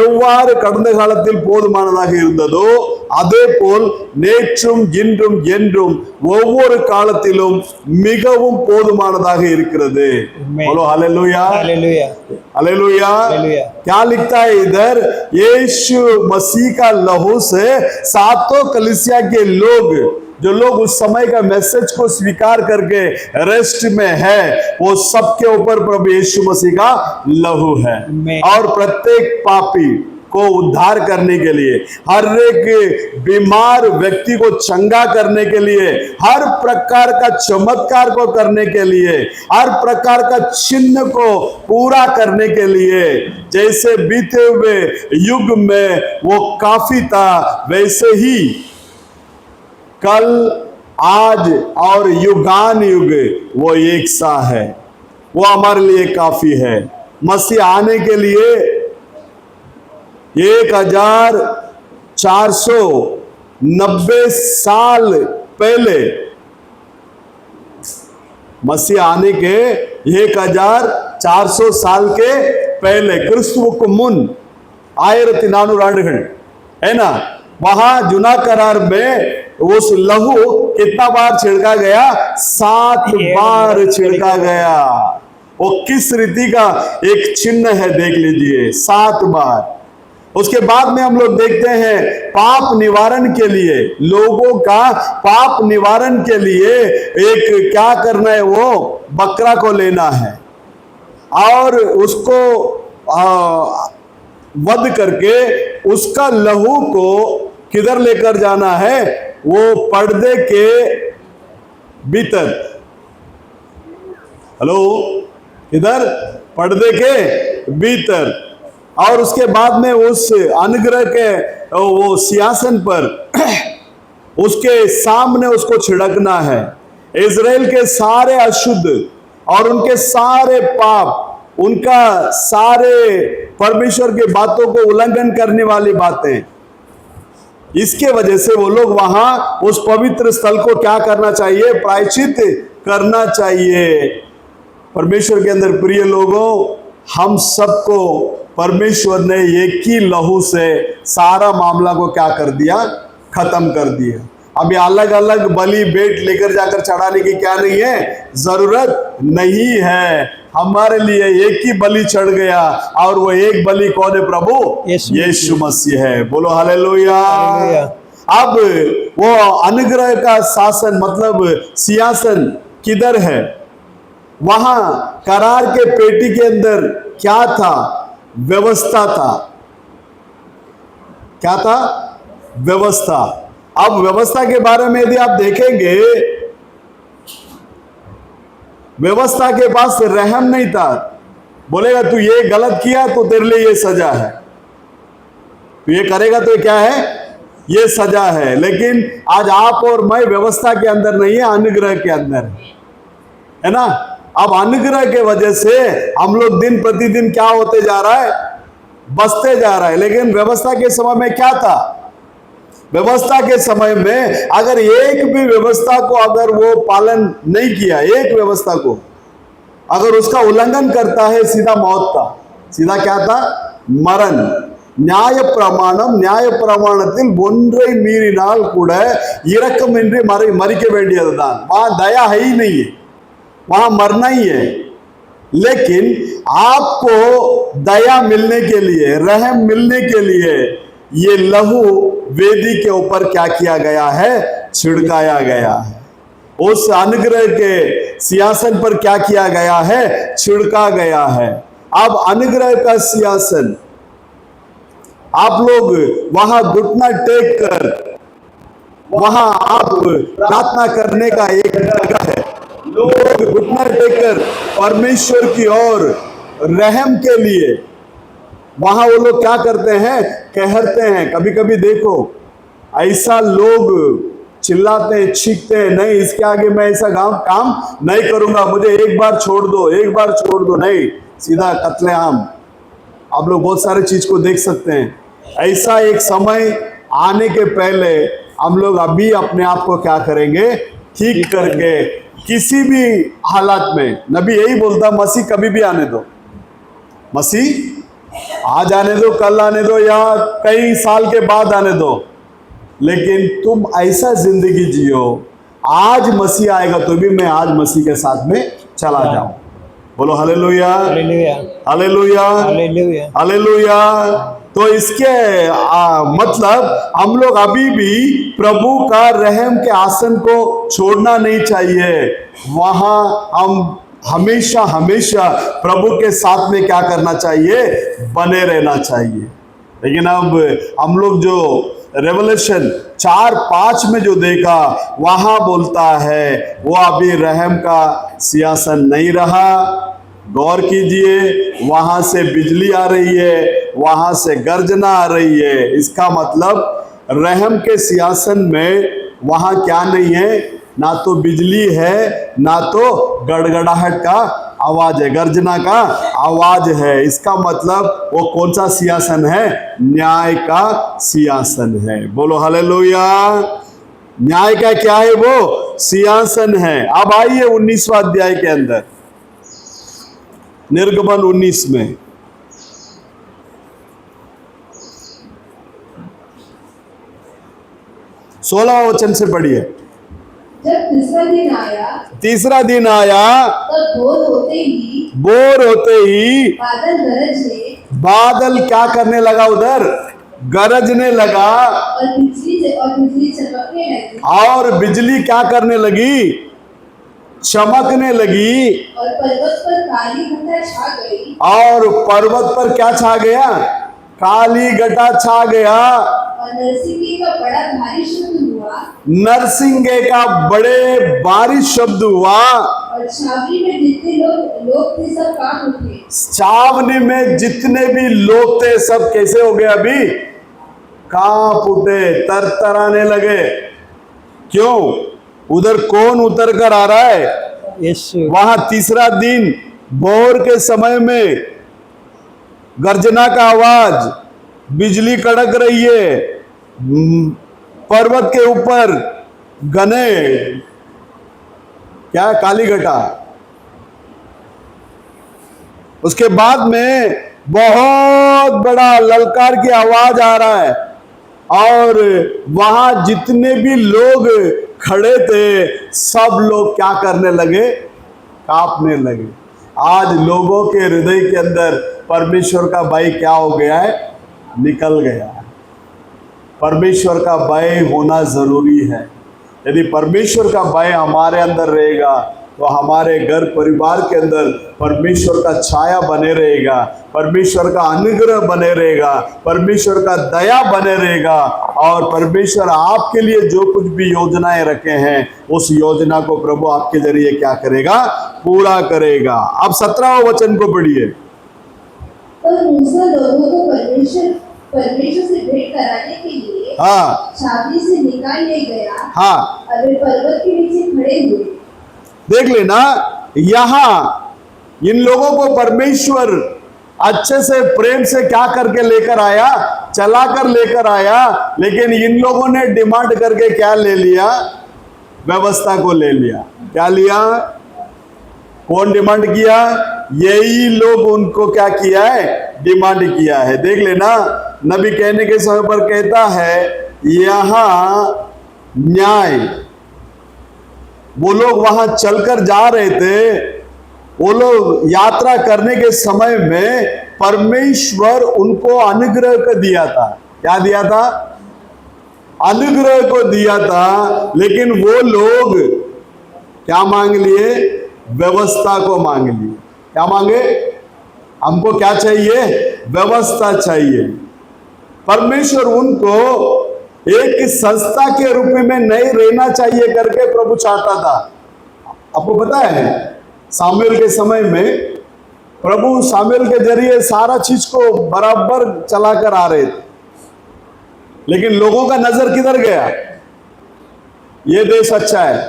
Speaker 3: எவ்வாறு கடந்த காலத்தில் போதுமானதாக இருந்ததோ, அதே போல் நேற்றும் இன்றும் என்றும் ஒவ்வொரு காலத்திலும் மிகவும் போதுமானதாக இருக்கிறது। बोलो हालेलुया, हालेलुया, हालेलुया। क्या लिखता है इधर? यीशु मसीह का लहू से सातों कलीसिया के लोग, जो लोग उस समय का मैसेज को स्वीकार करके रेस्ट में है, वो सबके ऊपर प्रभु यीशु मसीह का लहू है। और प्रत्येक पापी को उद्धार करने के लिए, हर एक बीमार व्यक्ति को चंगा करने के लिए, हर प्रकार का चमत्कार को करने के लिए, हर प्रकार का चिन्ह को पूरा करने के लिए, जैसे बीते हुए युग में वो काफी था, वैसे ही कल, आज और युगान युग वो एक सा है। वो हमारे लिए काफी है। मसीह आने के लिए 1490 साल पहले, मसीह आने के 1400 साल के पहले, क्रिस्तुவுக்கு முன் 1400 ஆண்டுகள் है ना, वहां जुना करार में उस लहू कितना बार छिड़का गया? 7 बार छिड़का गया। वो किस रीति का एक चिन्ह है देख लीजिए, 7 बार। उसके बाद में हम लोग देखते हैं पाप निवारण के लिए, लोगों का पाप निवारण के लिए एक क्या करना है? वो बकरा को लेना है और उसको वध करके उसका लहू को किधर लेकर जाना है? वो पर्दे के भीतर। हेलो, इधर पर्दे के भीतर। और उसके बाद में उस अनुग्रह के वो सिंहासन पर उसके सामने उसको छिड़कना है। इजराइल के सारे अशुद्ध और उनके सारे पाप, उनका सारे परमेश्वर की बातों को उल्लंघन करने वाली बातें, इसके वजह से वो लोग वहां उस पवित्र स्थल को क्या करना चाहिए? प्रायश्चित करना चाहिए। परमेश्वर के अंदर प्रिय लोगों, हम सबको परमेश्वर ने एक ही लहू से सारा मामला को क्या कर दिया? खत्म कर दिया। अभी अलग अलग बलि भेंट लेकर जाकर चढ़ाने की क्या नहीं है? जरूरत नहीं है। हमारे लिए एक ही बलि चढ़ गया और वो एक बलि कौन है? प्रभु यीशु मसीह है। बोलो हालेलुया। अब वो अनुग्रह का शासन मतलब सिंहासन किधर है? वहां करार के पेटी के अंदर क्या था? व्यवस्था था। क्या था? व्यवस्था। अब व्यवस्था के बारे में यदि आप देखेंगे, व्यवस्था के पास रहम नहीं था। बोलेगा तू ये गलत किया तो तेरे लिए ये सजा है, तू ये करेगा तो क्या है? ये सजा है। लेकिन आज आप और मैं व्यवस्था के अंदर नहीं है, अनुग्रह के अंदर है ना। अब अनुग्रह के वजह से हम लोग दिन प्रतिदिन क्या होते जा रहा है? बसते जा रहा है। लेकिन व्यवस्था के समय में क्या था? व्यवस्था के समय में अगर एक भी व्यवस्था को अगर वो पालन नहीं किया, एक व्यवस्था को अगर उसका उल्लंघन करता है, सीधा मौत था। सीधा क्या था? मरण। நியாய பிரமாணத்தில் ஒன்றை மீறினால் கூட இரக்கமின்றி மறிக்க வேண்டியதுதான். वहां दया है ही नहीं है, वहां मरना ही है. लेकिन आपको दया मिलने के लिए, रहम मिलने के लिए ये लहू वेदी के ऊपर क्या किया गया है? छिड़काया गया है. उस अनुग्रह के सिंहासन पर क्या किया गया है? छिड़का गया है. अब अनुग्रह का सिंहासन, आप लोग वहां घुटना टेक कर, वहां आप प्रार्थना करने का एक जगह है. लोग घुटना टेक कर परमेश्वर की ओर रहम के लिए वहां वो लोग क्या करते हैं? कहते हैं. कभी कभी देखो ऐसा लोग चिल्लाते हैं, चीखते हैं, नहीं इसके आगे मैं ऐसा काम नहीं करूंगा, मुझे एक बार छोड़ दो. नहीं, सीधा कत्लेआम. आप लोग बहुत सारे चीज को देख सकते हैं. ऐसा एक समय आने के पहले हम लोग अभी अपने आप को क्या करेंगे? ठीक करके किसी भी हालात में. नबी यही बोलता, मसीह कभी भी आने दो, मसीह आज आने दो, कल आने दो, या कई साल के बाद आने दो, लेकिन तुम ऐसा जिंदगी जियो, आज मसीह आएगा तो भी मैं आज मसीह के साथ में चला जाऊं. बोलो हालेलुया, हालेलुया, हालेलुया. तो इसके मतलब हम लोग अभी भी प्रभु का रहम के आसन को छोड़ना नहीं चाहिए. वहां हम हमेशा प्रभु के साथ में क्या करना चाहिए? बने रहना चाहिए. लेकिन अब हम लोग जो रेवलेशन 4:5 में जो देखा, वहां बोलता है वो अभी रहम का सिंहासन नहीं रहा. गौर कीजिए, वहां से बिजली आ रही है, वहां से गर्जना आ रही है. इसका मतलब रहम के सिंहासन में वहां क्या नहीं है? ना तो बिजली है, ना तो गड़गड़ाहट का आवाज है, गर्जना का आवाज है. इसका मतलब वो कौन सा सिंहासन है? न्याय का सिंहासन है. बोलो हालेलुया. न्याय का क्या है? वो सिंहासन है. अब आइए 19वां अध्याय के अंदर, निर्गमन 19 में 16वां वचन से पढ़िए.
Speaker 1: जब तीसरा दिन आया तब भोर होते ही बादल क्या करने लगा? उधर गरजने लगा, और बिजली क्या करने लगी? चमकने लगी. और पर्वत पर काली घटा छा गई.
Speaker 3: और पर्वत पर क्या छा गया? काली घटा छा गया.
Speaker 1: और नरसिंगे का बड़ा भारी शब्द हुआ.
Speaker 3: नरसिंगे का बड़े भारी शब्द हुआ.
Speaker 1: और छावनी में जितने लोग थे सब कांप उठे.
Speaker 3: छावनी में जितने भी लोग थे सब कैसे हो गए? अभी कांप उठे, तरतराने लगे. क्यों? उधर कौन उतर कर आ रहा है? यीशु. वहां तीसरा दिन भोर के समय में गर्जना का आवाज, बिजली कड़क रही है, पर्वत के ऊपर घने क्या? काली घटा. उसके बाद में बहुत बड़ा ललकार की आवाज आ रहा है, और वहां जितने भी लोग खड़े थे सब लोग क्या करने लगे? कांपने लगे. आज लोगों के हृदय के अंदर परमेश्वर का भय क्या हो गया है? निकल गया है. परमेश्वर का भय होना जरूरी है. यदि परमेश्वर का भय हमारे अंदर रहेगा तो हमारे घर परिवार के अंदर परमेश्वर का छाया बने रहेगा, परमेश्वर का अनुग्रह बने रहेगा, परमेश्वर का दया बने रहेगा, और परमेश्वर आपके लिए जो कुछ भी योजनाएं रखे हैं उस योजना को प्रभु आपके जरिए क्या करेगा? पूरा करेगा. अब 17वां वचन को पढ़िए.
Speaker 1: पर मूसा लोगों को परमेश्वर से भेंट कराने के लिए छावनी से निकाल ले गया. और वे पर्वत के नीचे खड़े हुए.
Speaker 3: देख लेना, यहां इन लोगों को परमेश्वर अच्छे से प्रेम से क्या करके लेकर आया? चला कर लेकर आया. लेकिन इन लोगों ने डिमांड करके क्या ले लिया? व्यवस्था को ले लिया. क्या लिया? कौन डिमांड किया? यही लोग उनको क्या किया है? डिमांड किया है। देख लेना, नबी कहने के समय पर कहता है यहाँ न्याय, वो लोग वहां चलकर जा रहे थे, वो लोग यात्रा करने के समय में परमेश्वर उनको अनुग्रह को दिया था। क्या दिया था? अनुग्रह को दिया था, लेकिन वो लोग क्या मांग लिए? व्यवस्था को मांग लिए। क्या मांगे? हमको क्या चाहिए? व्यवस्था चाहिए। परमेश्वर उनको एक संस्था के रूप में नहीं रहना चाहिए करके प्रभु चाहता था। आपको पता है सामुएल के समय में प्रभु सामुएल के जरिए सारा चीज को बराबर चलाकर आ रहे थे, लेकिन लोगों का नजर किधर गया? ये देश अच्छा है,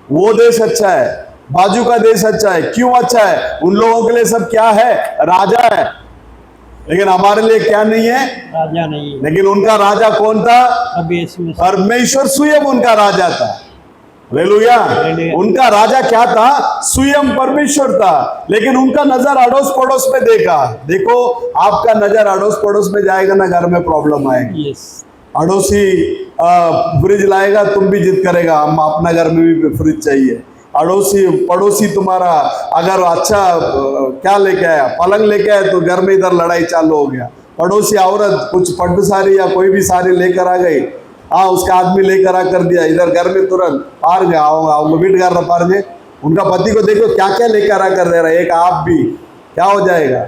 Speaker 3: वो देश अच्छा है, बाजू का देश अच्छा है। क्यों अच्छा है? उन लोगों के लिए सब क्या है? राजा है, लेकिन हमारे लिए क्या नहीं है?
Speaker 4: राजा नहीं है।
Speaker 3: लेकिन उनका राजा कौन था? परमेश्वर स्वयं उनका राजा था। हालेलुया। उनका राजा क्या था? स्वयं परमेश्वर था। लेकिन उनका नजर अड़ोस पड़ोस में देखा। देखो, आपका नजर अड़ोस पड़ोस में जाएगा ना, घर में प्रॉब्लम आएगी। अड़ोसी फ्रिज लाएगा, तुम भी जिद करेगा हम अपना घर में भी फ्रिज चाहिए। अड़ोसी पड़ोसी तुम्हारा अगर अच्छा क्या लेके आया, पलंग लेके आया, तो घर में इधर लड़ाई चालू हो गया। पड़ोसी औरत कुछ पट्टू साड़ी या कोई भी साड़ी लेकर आ गई, हाँ उसका आदमी लेकर आ कर दिया, इधर घर में तुरंत पार गया आओ बीट कर पार जे। उनका पति को देखो क्या क्या लेकर आ कर दे रहा है, एक आप भी क्या हो जाएगा।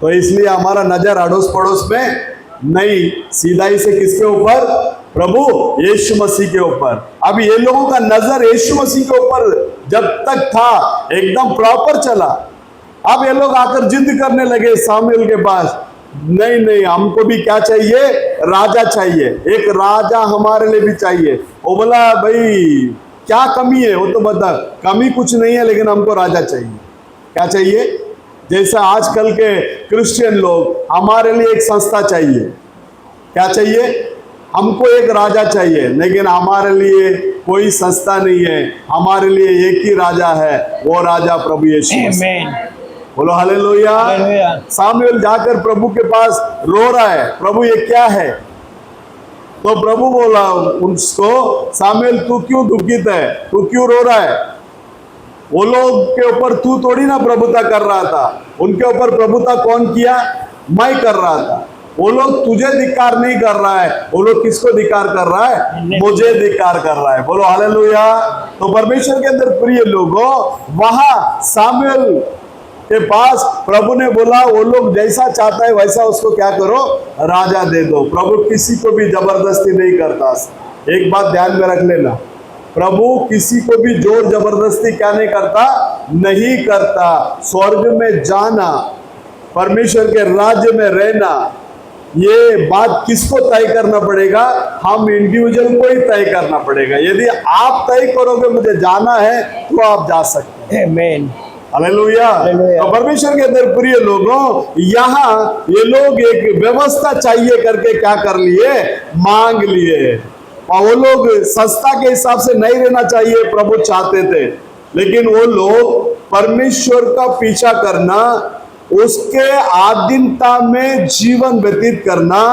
Speaker 3: तो इसलिए हमारा नजर अड़ोस पड़ोस में नहीं, सीधाई से किसके ऊपर? प्रभु यीशु मसीह के ऊपर। अब ये लोगों का नजर यीशु मसीह के ऊपर जब तक था एकदम प्रॉपर चला। अब ये लोग आकर जिद करने लगे सामुएल के पास, नहीं नहीं हमको भी क्या चाहिए? राजा चाहिए, एक राजा हमारे लिए भी चाहिए। वो बोला भाई क्या कमी है? वो तो बता, कमी कुछ नहीं है, लेकिन हमको राजा चाहिए। क्या चाहिए? जैसा आजकल के क्रिश्चियन लोग, हमारे लिए एक संस्था चाहिए। क्या चाहिए? हमको एक राजा चाहिए, लेकिन हमारे लिए कोई संस्था नहीं है, हमारे लिए एक ही राजा है, वो राजा प्रभु यीशु मसीह। बोलो हालेलुया। सामुएल जाकर प्रभु के पास रो रहा है, प्रभु ये क्या है? तो प्रभु बोला उसको, सामुएल तू क्यों दुखित है, तू क्यों रो रहा है? वो लोग के ऊपर तू थोड़ी ना प्रभुता कर रहा था, उनके ऊपर प्रभुता कौन किया? मैं कर रहा था। वो लोग तुझे धिक्कार नहीं कर रहा है, वो लोग किसको धिक्कार कर रहा है? मुझे धिक्कार कर रहा है। बोलो हालेलुया। तो परमेश्वर के अंदर प्रिय लोगों, वहां सामुएल के पास प्रभु ने बोला वो लोग जैसा चाहता है वैसा उसको क्या करो? राजा दे दो। प्रभु किसी को भी जबरदस्ती नहीं करता। एक बात ध्यान में रख लेना, प्रभु किसी को भी जोर जबरदस्ती क्या नहीं करता? नहीं करता। स्वर्ग में जाना, परमेश्वर के राज्य में रहना, ये बात किसको तय करना पड़ेगा? हम इंडिविजुअल को ही तय करना पड़ेगा। यदि आप तय करोगे मुझे जाना है, तो आप जा सकते हैं। आमीन, हालेलुया। तो परमेश्वर के अंदर प्रिय लोगों, यहाँ ये लोग एक व्यवस्था चाहिए करके क्या कर लिए? मांग लिए। और वो लोग संस्था के हिसाब से नहीं रहना चाहिए प्रभु चाहते थे, लेकिन वो लोग परमेश्वर का पीछा करना, उसके आधीनता में जीवन व्यतीत करना,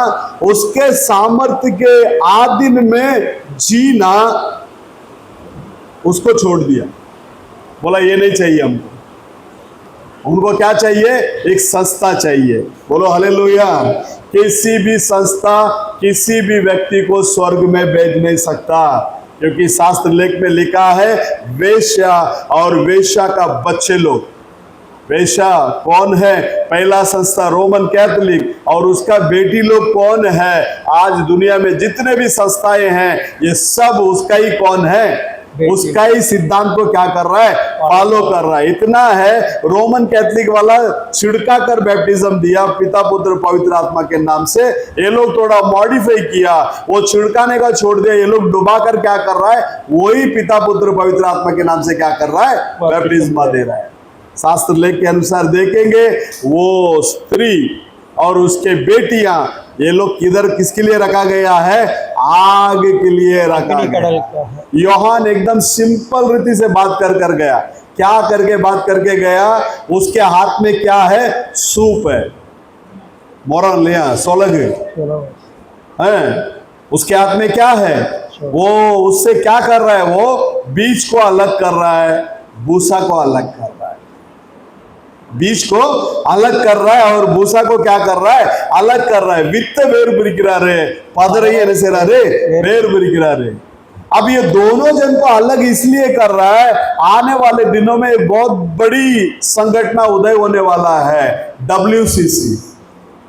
Speaker 3: उसके सामर्थ्य के आधीन में जीना, उसको छोड़ दिया। बोला ये नहीं चाहिए हमको। उनको क्या चाहिए? एक संस्था चाहिए। बोलो हालेलुया। किसी भी संस्था किसी भी व्यक्ति को स्वर्ग में भेज नहीं सकता, क्योंकि शास्त्र लेख में लिखा है वेश्या और वेश्या का बच्चे लोग। वेश्या कौन है? पहला संस्था रोमन कैथोलिक, और उसका बेटी लोग कौन है? आज दुनिया में जितने भी संस्थाएं हैं ये सब उसका ही कौन है? उसका ही सिद्धांत को क्या कर रहा है? फॉलो कर रहा है। इतना है, रोमन कैथोलिक वाला छिड़का कर बैप्टिज्म दिया पिता पुत्र पवित्र आत्मा के नाम से, ये लोग थोड़ा मॉडिफाई किया, वो छिड़काने का छोड़ दिया, ये लोग डुबा कर क्या कर रहा है? वही पिता पुत्र पवित्र आत्मा के नाम से क्या कर रहा है? बैप्टिज्म दे रहा है। शास्त्र लेख के अनुसार देखेंगे वो स्त्री और उसके बेटियां, ये लोग किधर किसके लिए रखा गया है? आग के लिए रखा गया। यूहन्ना एकदम सिंपल रीति से बात कर गया। क्या करके बात करके गया? उसके हाथ में क्या है? सूप है। मोरन लिया सोलग
Speaker 4: 16 वर्ष।
Speaker 3: है, उसके हाथ में क्या है? वो उससे क्या कर रहा है? वो बीज को अलग कर रहा है, भूसा को अलग कर रहा है। बीज को अलग कर रहा है और भूसा को क्या कर रहा है? अलग कर रहा है। वित्त वेर बिरिक्கிறாரு, पदरही என்ன செய்றாரு? वेर बिरिक्கிறாரு। अब ये दोनों जन को अलग इसलिए कर रहा है, आने वाले दिनों में एक बहुत बड़ी संगठन उदय होने वाला है, WCC,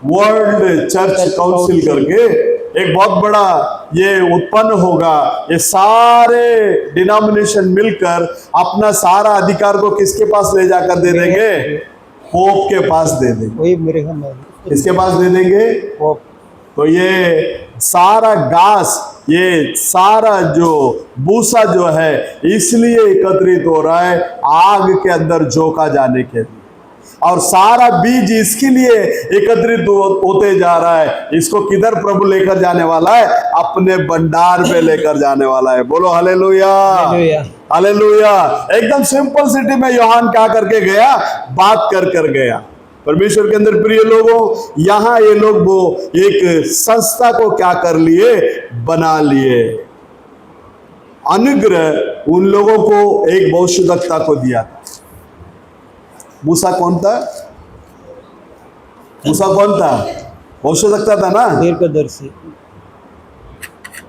Speaker 3: वर्ल्ड चर्च काउंसिल करके एक बहुत बड़ा ये उत्पन्न होगा। ये सारे डिनोमिनेशन मिलकर अपना सारा अधिकार को किसके पास ले जाकर दे देंगे? पोप के पास दे देंगे।
Speaker 4: वही मेरे घर में
Speaker 3: किसके पास दे देंगे?
Speaker 4: पोप।
Speaker 3: तो ये सारा घास, ये सारा जो भूसा जो है, इसलिए एकत्रित हो रहा है आग के अंदर झोंका जाने के लिए, और सारा बीज इसके लिए एकत्रित होते जा रहा है। इसको किधर प्रभु लेकर जाने वाला है? अपने भंडार पे लेकर जाने वाला है। बोलो हालेलुया, हालेलुया। एकदम सिंपल सिटी में यूहन्ना क्या करके गया? बात कर गया। परमेश्वर के अंदर प्रिय लोगों, यहां ये लोग वो एक संस्था को क्या कर लिए? बना लिए। अनुग्रह उन लोगों को एक भविष्यवक्ता को दिया था। मूसा कौन था? मूसा कौन था? भविष्यवक्ता था ना,
Speaker 4: दीर्घदर्शी।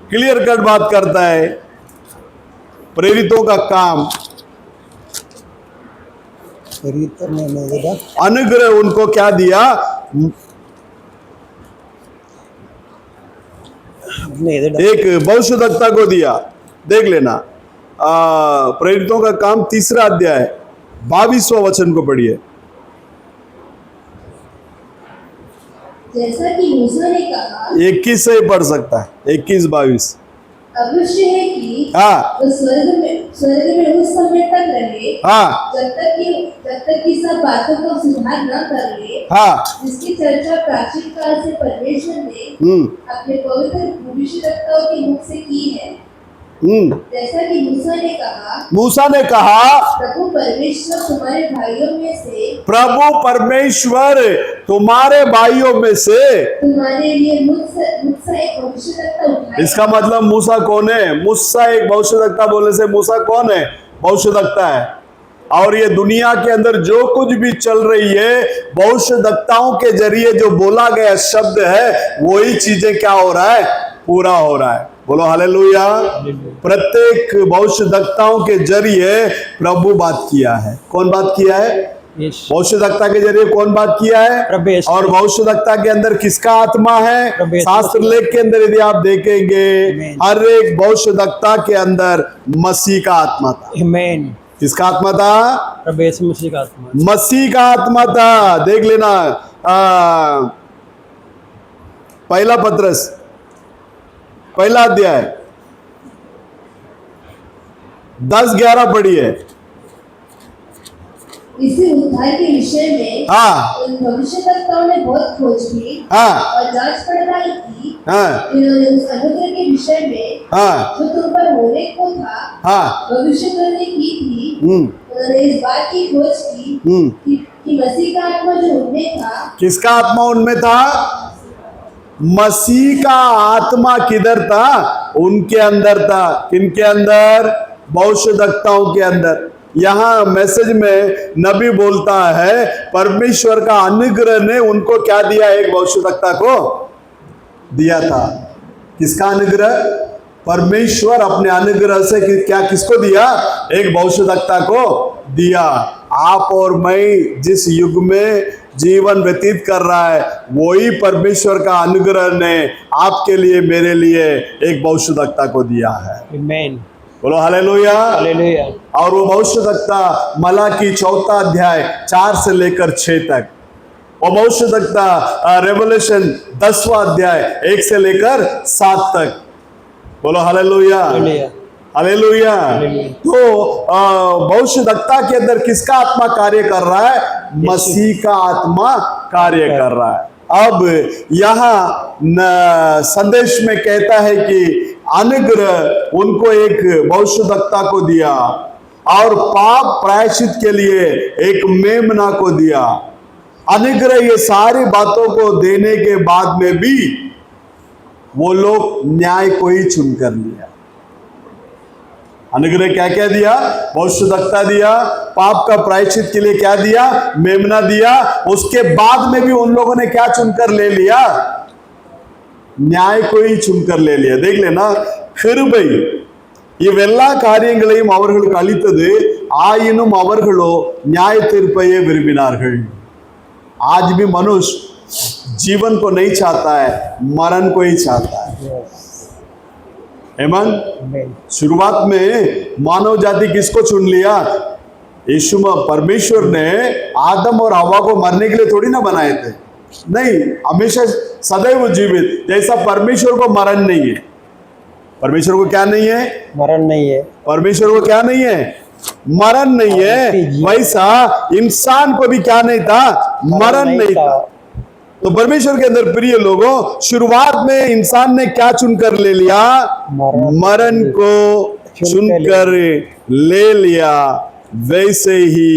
Speaker 3: क्लियर कट बात करता है। प्रेरितों का काम, अनुग्रह उनको क्या दिया? एक भविष्यवक्ता को दिया। देख लेना, प्रेरितों का काम 3 अध्याय 22वां वचन को पढ़िए।
Speaker 1: जैसा कि मूसा ने कहा,
Speaker 3: 21 से ही पढ़ सकता है, 21-22।
Speaker 1: अवश्य है कि
Speaker 3: हाँ,
Speaker 1: वो स्वर्ग में उस समय तक रहे,
Speaker 3: हाँ,
Speaker 1: जब तक कि सब बातों को सुधार न कर ले,
Speaker 3: हाँ,
Speaker 1: जिसकी चर्चा प्राचीन काल से परमेश्वर ने अपने पवित्र भविष्यवक्ताओं के मुख से की है। जैसा कि मूसा ने कहा, प्रभु परमेश्वर तुम्हारे भाइयों में से तुम्हारे लिए मुझसे एक भविष्यवक्ता उठाए।
Speaker 3: इसका मतलब मूसा कौन है? मूसा एक भविष्यवक्ता बोलने से मूसा कौन है? भविष्यवक्ता है। और ये दुनिया के अंदर जो कुछ भी चल रही है, भविष्यवक्ताओं के जरिए जो बोला गया शब्द है, वही चीजें क्या हो रहा है? पूरा हो रहा है। बोलो हालेलुया। प्रत्येक भविष्यवक्ताओं के जरिए प्रभु बात किया है। कौन बात किया है? भविष्यवक्ता के जरिए कौन बात किया है? और भविष्यवक्ता के अंदर किसका आत्मा है? शास्त्र लेख के अंदर यदि आप देखेंगे, हर एक भविष्यवक्ता के अंदर मसीह का आत्मा था। किसका आत्मा था?
Speaker 4: मसीह का आत्मा।
Speaker 3: मसीह का आत्मा था। देख लेना, पहला पत्रस पहला अध्याय 10-11 पढ़िए।
Speaker 1: इसी उद्धार के विषय में उन भविष्यवक्ताओं ने बहुत खोज की और जांच पड़ताल की। इन्होंने उस अनुग्रह के विषय में जो तुम पर होने को था भविष्यवाणी की थी। उन्होंने इस बात की खोज की कि मसीह का आत्मा जो उनमें था। किसका आत्मा उनमें था? मसीह का आत्मा किधर था? उनके अंदर था। किनके अंदर? भविष्यवक्ताओं के अंदर। यहां मैसेज में नबी बोलता है, परमेश्वर का अनुग्रह ने उनको क्या दिया? एक भविष्यवक्ता को दिया था। किसका अनुग्रह? परमेश्वर अपने अनुग्रह से क्या किसको दिया? एक भविष्यवक्ता को दिया। आप और मैं जिस युग में जीवन व्यतीत कर रहा है, वही परमेश्वर का अनुग्रह ने आपके लिए, मेरे लिए एक भविष्यवक्ता को दिया है।
Speaker 4: आमीन।
Speaker 3: बोलो हालेलुया,
Speaker 4: हालेलुया।
Speaker 3: और वो भविष्यवक्ता मलाकी 4 अध्याय 4 से लेकर 6 तक, वो भविष्यवक्ता रेवलेशन 10वां अध्याय 1 से लेकर 7 तक। बोलो हालेलुया, हालेलुया। तो भविष्यवक्ता के अंदर किसका आत्मा कार्य कर रहा है? मसीह का आत्मा कार्य कर रहा है। अब यहाँ संदेश में कहता है कि अनुग्रह उनको एक भविष्यवक्ता को दिया और पाप प्रायश्चित के लिए एक मेमना को दिया अनुग्रह ये सारी बातों को देने के बाद में भी वो लोग न्याय को ही चुनकर लिया। अनुग्रह क्या क्या दिया? भविष्यवक्ता दिया, पाप का प्रायश्चित के लिए क्या दिया? मेमना दिया। उसके बाद में भी उन लोगों ने क्या चुनकर ले लिया? न्याय को ही चुनकर ले लिया। देख लेना, கிருபை இவெல்லா காரியங்களையும் அவர்களுக்கு அளித்தது, ஆயினும் அவர்களோ न्याय தீர்ப்பையே விரும்பினார்கள்। आज भी मनुष्य जीवन को नहीं चाहता है, मरण को ही चाहता है। आमीन। शुरुआत में मानव जाति किसको चुन लिया? यीशु परमेश्वर ने आदम और हवा को मरने के लिए थोड़ी ना बनाए थे, नहीं, हमेशा सदैव जीवित। जैसा परमेश्वर को मरण नहीं है, परमेश्वर को क्या नहीं है?
Speaker 4: मरण नहीं है।
Speaker 3: परमेश्वर को क्या नहीं है? मरण नहीं है। वैसा इंसान को भी क्या नहीं था? मरण नहीं था। तो परमेश्वर के अंदर प्रिय लोगों, शुरुआत में इंसान ने क्या चुनकर ले लिया? मरण को चुनकर ले लिया। वैसे ही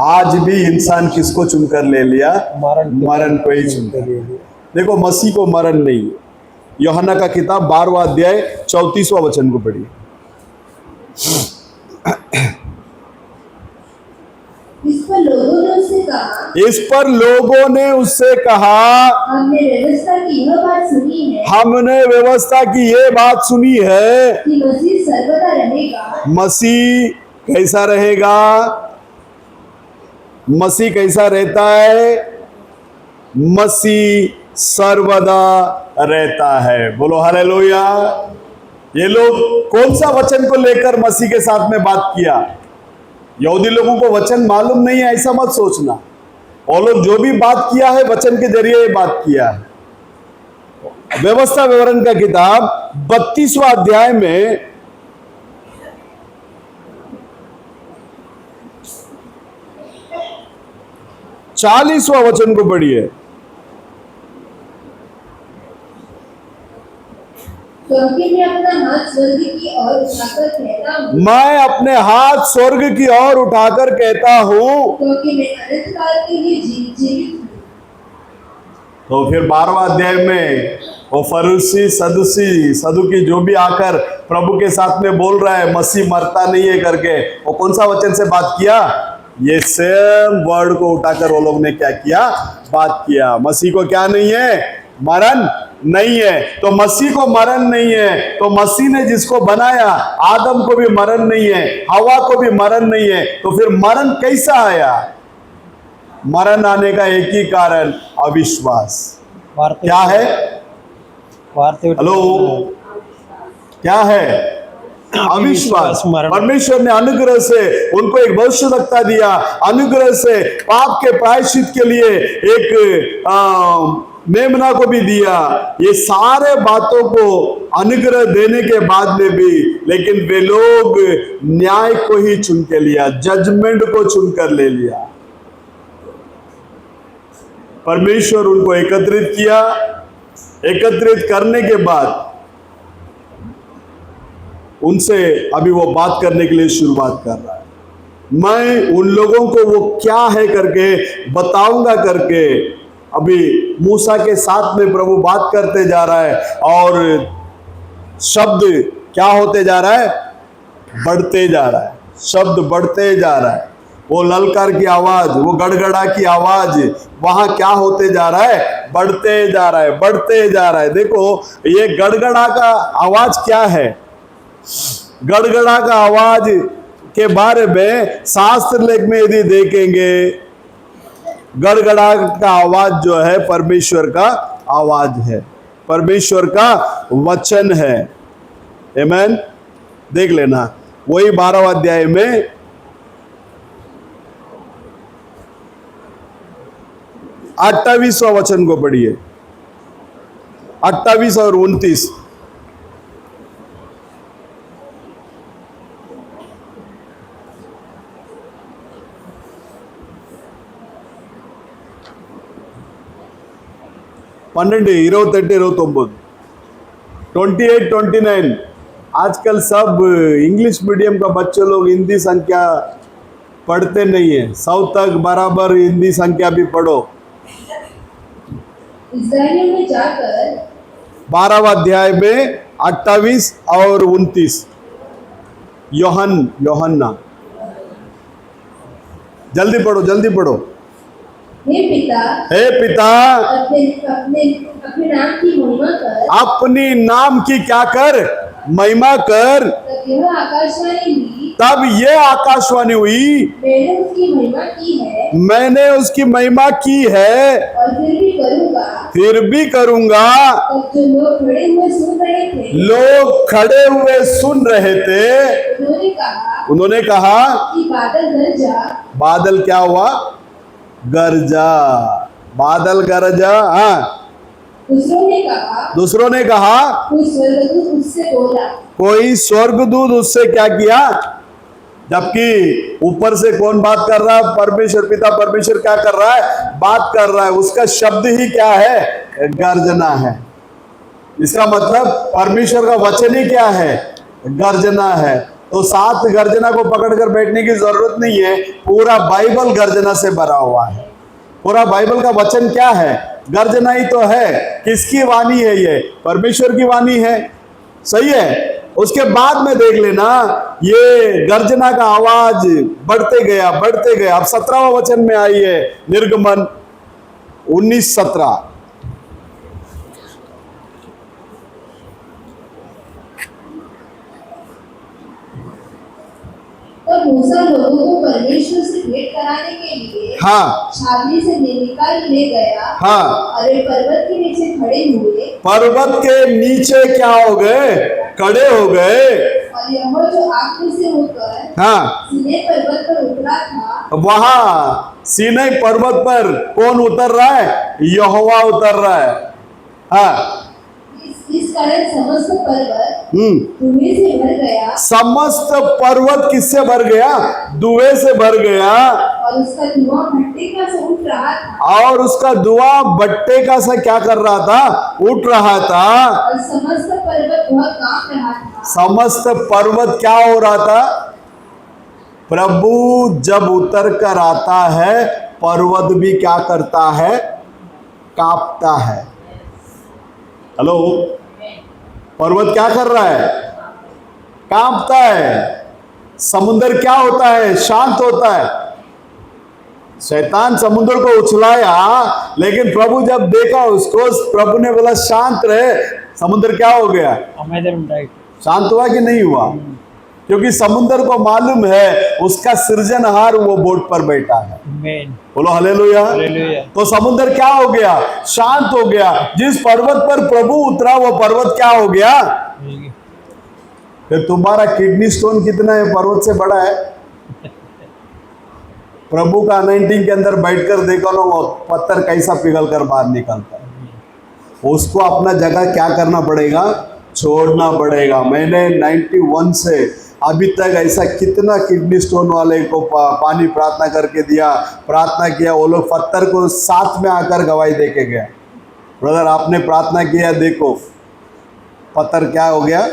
Speaker 3: आज भी इंसान किसको चुनकर ले लिया? मरण को ही चुनकर ले लिया। देखो, मसीह को मरण नहीं है। यूहन्ना का किताब 12वां अध्याय 34वां वचन को पढ़िए।
Speaker 1: इस पर लोगों ने उससे कहा,
Speaker 3: इस पर लोगों ने उससे कहा,
Speaker 1: हमने व्यवस्था की यह बात सुनी है,
Speaker 3: हमने व्यवस्था की ये बात सुनी है
Speaker 1: कि मसीह सर्वदा रहेगा।
Speaker 3: मसीह कैसा रहेगा? मसीह कैसा रहता है? मसीह सर्वदा रहता है। बोलो हालेलुया। ये लोग कौन सा वचन को लेकर मसीह के साथ में बात किया? यहूदी लोगों को वचन मालूम नहीं है, ऐसा मत सोचना। और लोग जो भी बात किया है वचन के जरिए बात किया है। व्यवस्था विवरण का किताब 32वां अध्याय में 40वां वचन को पढ़िए।
Speaker 1: क्योंकि मैं अपना हाथ स्वर्ग की ओर उठाकर कहता हूँ,
Speaker 3: मैं अपने हाथ स्वर्ग की ओर उठाकर कहता हूँ,
Speaker 1: क्योंकि मैं अनंत काल के लिए जीवित हूँ।
Speaker 3: तो फिर 12वां अध्याय में वो फरीसी सदुकी जो भी आकर प्रभु के साथ में बोल रहा है मसीह मरता नहीं है करके, वो कौन सा वचन से बात किया? ये सेम वर्ड को उठाकर वो लोग ने क्या किया? बात किया। मसीह को क्या नहीं है? मरण नहीं है। तो मसीह को मरण नहीं है, तो मसीह ने जिसको बनाया, आदम को भी मरण नहीं है, हवा को भी मरण नहीं है, तो फिर मरण कैसा आया? मरण आने का एक ही कारण, अविश्वास। क्या है? हेलो, क्या है? अविश्वास। परमेश्वर ने अनुग्रह से उनको एक भविष्यवक्ता दिया, अनुग्रह से पाप के प्रायश्चित के लिए एक मेमना को भी दिया। ये सारे बातों को अनुग्रह देने के बाद में भी लेकिन वे लोग न्याय को ही चुन के लिया, जजमेंट को चुनकर ले लिया। परमेश्वर उनको एकत्रित किया, एकत्रित करने के बाद उनसे अभी वो बात करने के लिए शुरुआत कर रहा है। मैं उन लोगों को वो क्या है करके बताऊंगा करके अभी मूसा के साथ में प्रभु बात करते जा रहा है। और शब्द क्या होते जा रहा है? बढ़ते जा रहा है। शब्द बढ़ते जा रहा है। वो ललकार की आवाज, वो गड़गड़ा की आवाज वहां क्या होते जा रहा है? बढ़ते जा रहा है, बढ़ते जा रहा है। देखो, ये गड़गड़ा का आवाज क्या है? गड़गड़ा का आवाज के बारे में शास्त्र लेख में यदि देखेंगे, गड़गड़ा का आवाज जो है परमेश्वर का आवाज है, परमेश्वर का वचन है। आमीन। देख लेना, वही 12वां अध्याय में 28वां वचन को पढ़िए, 28 और 29। पन्नेंडु 28 29 28 29। आजकल सब इंग्लिश मीडियम का बच्चे लोग हिंदी संख्या पढ़ते नहीं है। 100 तक बराबर हिंदी संख्या भी पढ़ो।
Speaker 1: इस्राएलियों में जाकर
Speaker 3: 12वां अध्याय में 28 और 29। योहन्ना जल्दी पढ़ो, जल्दी पढ़ो।
Speaker 1: हे पिता,
Speaker 3: हे पिता,
Speaker 1: अपने अपने अपने नाम की महिमा कर,
Speaker 3: अपनी नाम की क्या कर? महिमा कर।
Speaker 1: तब यह आकाशवाणी हुई,
Speaker 3: तब ये आकाशवाणी हुई,
Speaker 1: मैंने उसकी महिमा की है
Speaker 3: मैंने उसकी महिमा की है
Speaker 1: और फिर भी करूँगा।
Speaker 3: फिर भी करूंगा।
Speaker 1: तब जो लोग खड़े हुए सुन रहे थे,
Speaker 3: लोग खड़े हुए सुन रहे थे,
Speaker 1: उन्होंने कहा
Speaker 3: कि
Speaker 1: बादल गरजा।
Speaker 3: बादल क्या हुआ? गरजा, बादल गरजा। हाँ, दूसरों ने कहा
Speaker 1: कोई स्वर्गदूत उससे बोला।
Speaker 3: कोई स्वर्गदूत उससे क्या किया? जबकि ऊपर से कौन बात कर रहा है? परमेश्वर, पिता परमेश्वर क्या कर रहा है? बात कर रहा है। उसका शब्द ही क्या है? गर्जना है। इसका मतलब परमेश्वर का वचन ही क्या है? गर्जना है। तो 7 गर्जना को पकड़कर बैठने की जरूरत नहीं है। पूरा बाइबल गर्जना से भरा हुआ है। पूरा बाइबल का वचन क्या है? गर्जना ही तो है। किसकी वाणी है ये? परमेश्वर की वाणी है। सही है। उसके बाद में देख लेना, ये गर्जना का आवाज बढ़ते गया, बढ़ते गया। अब 17वां वचन में आई है, निर्गमन 19:17।
Speaker 1: तो मूसा लोगों को परमेश्वर से भेंट कराने के लिए
Speaker 3: हाँ,
Speaker 1: छावनी से निकाल ले गया।
Speaker 3: हाँ,
Speaker 1: और वे पर्वत के नीचे खड़े हुए,
Speaker 3: पर्वत के नीचे क्या हो गए? खड़े हो गए।
Speaker 1: और यहोवा जो आग में से होकर
Speaker 3: हाँ,
Speaker 1: सीनै पर्वत पर उतरा था।
Speaker 3: वहां सीनै पर्वत पर कौन उतर रहा है? यहोवा उतर रहा है। हाँ,
Speaker 1: इस कारण समस्त पर्वत धुएं से भर गया।
Speaker 3: समस्त पर्वत किससे भर गया? धुएं से भर गया।
Speaker 1: और उसका धुआं भट्टे का सा उठ रहा था।
Speaker 3: और उसका धुआं भट्टे का सा क्या कर रहा था? उठ रहा था।
Speaker 1: और समस्त पर्वत बहुत कांप रहा था।
Speaker 3: समस्त पर्वत क्या हो रहा था? प्रभु जब उतर कर आता है, पर्वत भी क्या करता है? कांपता है। हेलो, पर्वत क्या कर रहा है? कांपता है। समुद्र क्या होता है? शांत होता है। शैतान समुद्र को उछलाया, लेकिन प्रभु जब देखा उसको, प्रभु ने बोला शांत रहे। समुद्र क्या हो गया? शांत हुआ कि नहीं हुआ? क्योंकि समुद्र को मालूम है उसका सृजनहार वो बोट पर बैठा है। बोलो हालेलुया। तो समुद्र क्या हो गया? शांत हो गया। जिस पर्वत पर प्रभु उतरा वो पर्वत क्या हो गया? फिर तुम्हारा किडनी स्टोन कितना है? पर्वत से बड़ा है। प्रभु का अनॉइंटिंग के अंदर बैठकर देखो ना, वो पत्थर कैसा पिघल कर बाहर निकलता है। उसको अपना जगह क्या करना पड़ेगा? छोड़ना पड़ेगा। मैंने 91 से अभी तक ऐसा कितना किडनी स्टोन वाले को पानी प्रार्थना करके दिया, प्रार्थना किया। वो लोग पत्थर को साथ में आकर गवाही दे के गया, ब्रदर आपने प्रार्थना किया, देखो पत्थर क्या हो गया।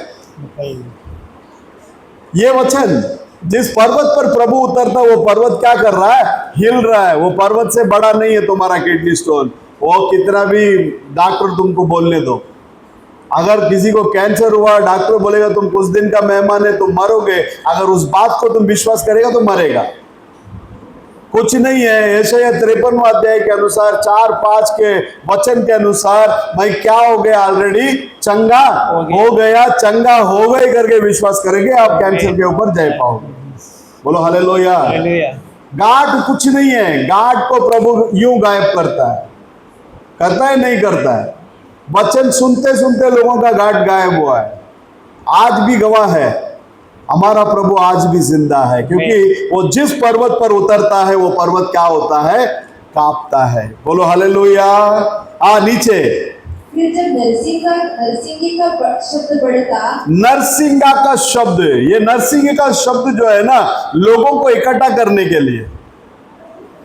Speaker 3: ये वचन, जिस पर्वत पर प्रभु उतरता वो पर्वत क्या कर रहा है? हिल रहा है। वो पर्वत से बड़ा नहीं है तुम्हारा किडनी स्टोन। वो कितना भी डॉक्टर तुमको बोलने दो, अगर किसी को कैंसर हुआ, डॉक्टर बोलेगा तुम कुछ दिन का मेहमान है, तुम मरोगे, अगर उस बात को तुम विश्वास करेगा तो मरेगा। कुछ नहीं है। यशायाह 53 अध्याय के अनुसार 4-5 के वचन के अनुसार मैं क्या हो गया? ऑलरेडी चंगा हो गया। चंगा हो गए करके विश्वास करेंगे, आप कैंसर के ऊपर जय पाओगे। बोलो हालेलुया। गांठ कुछ नहीं है। गांठ को प्रभु यूं गायब करता है। करता है नहीं करता है? वचन सुनते सुनते लोगों का गांठ गायब हुआ है। आज भी गवाह है, हमारा प्रभु आज भी जिंदा है। क्योंकि वो जिस पर्वत पर उतरता है वो पर्वत क्या होता है? कांपता है। बोलो हालेलुया। नीचे
Speaker 1: फिर जब नरसिंगी का शब्द बढ़ता,
Speaker 3: नरसिंगा का शब्द, ये नरसिंग का शब्द जो है ना, लोगों को इकट्ठा करने के लिए।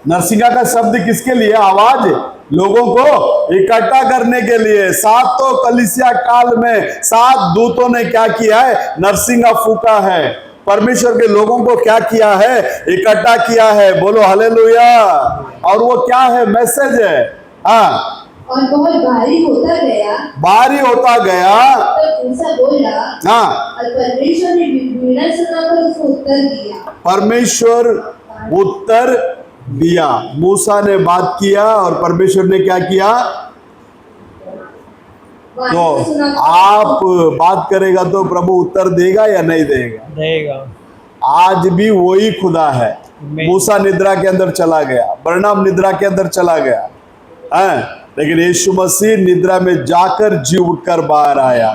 Speaker 3: नरसिंगा का शब्द किसके लिए? आवाज लोगों को इकट्ठा करने के लिए। 7 कलीसिया काल में 7 दूतों ने क्या किया है? नरसिंगा फूका है। परमेश्वर के लोगों को क्या किया है, इकट्ठा किया है। बोलो हालेलुया। और वो क्या है, मैसेज है। हाँ,
Speaker 1: और बहुत भारी होता गया,
Speaker 3: भारी होता गया।
Speaker 1: तब मूसा बोला,
Speaker 3: हाँ,
Speaker 1: और परमेश्वर ने वीणा सुनाकर उसको उत्तर दिया।
Speaker 3: परमेश्वर उत्तर दिया। मूसा ने बात किया और परमेश्वर ने क्या किया? तो आप बात करेगा तो प्रभु उत्तर देगा या नहीं देगा?
Speaker 4: देगा।
Speaker 3: आज भी वही खुदा है। मूसा निद्रा के अंदर चला गया, बरनाम निद्रा के अंदर चला गया है, लेकिन यीशु मसीह निद्रा में जाकर जी उठकर बाहर आया।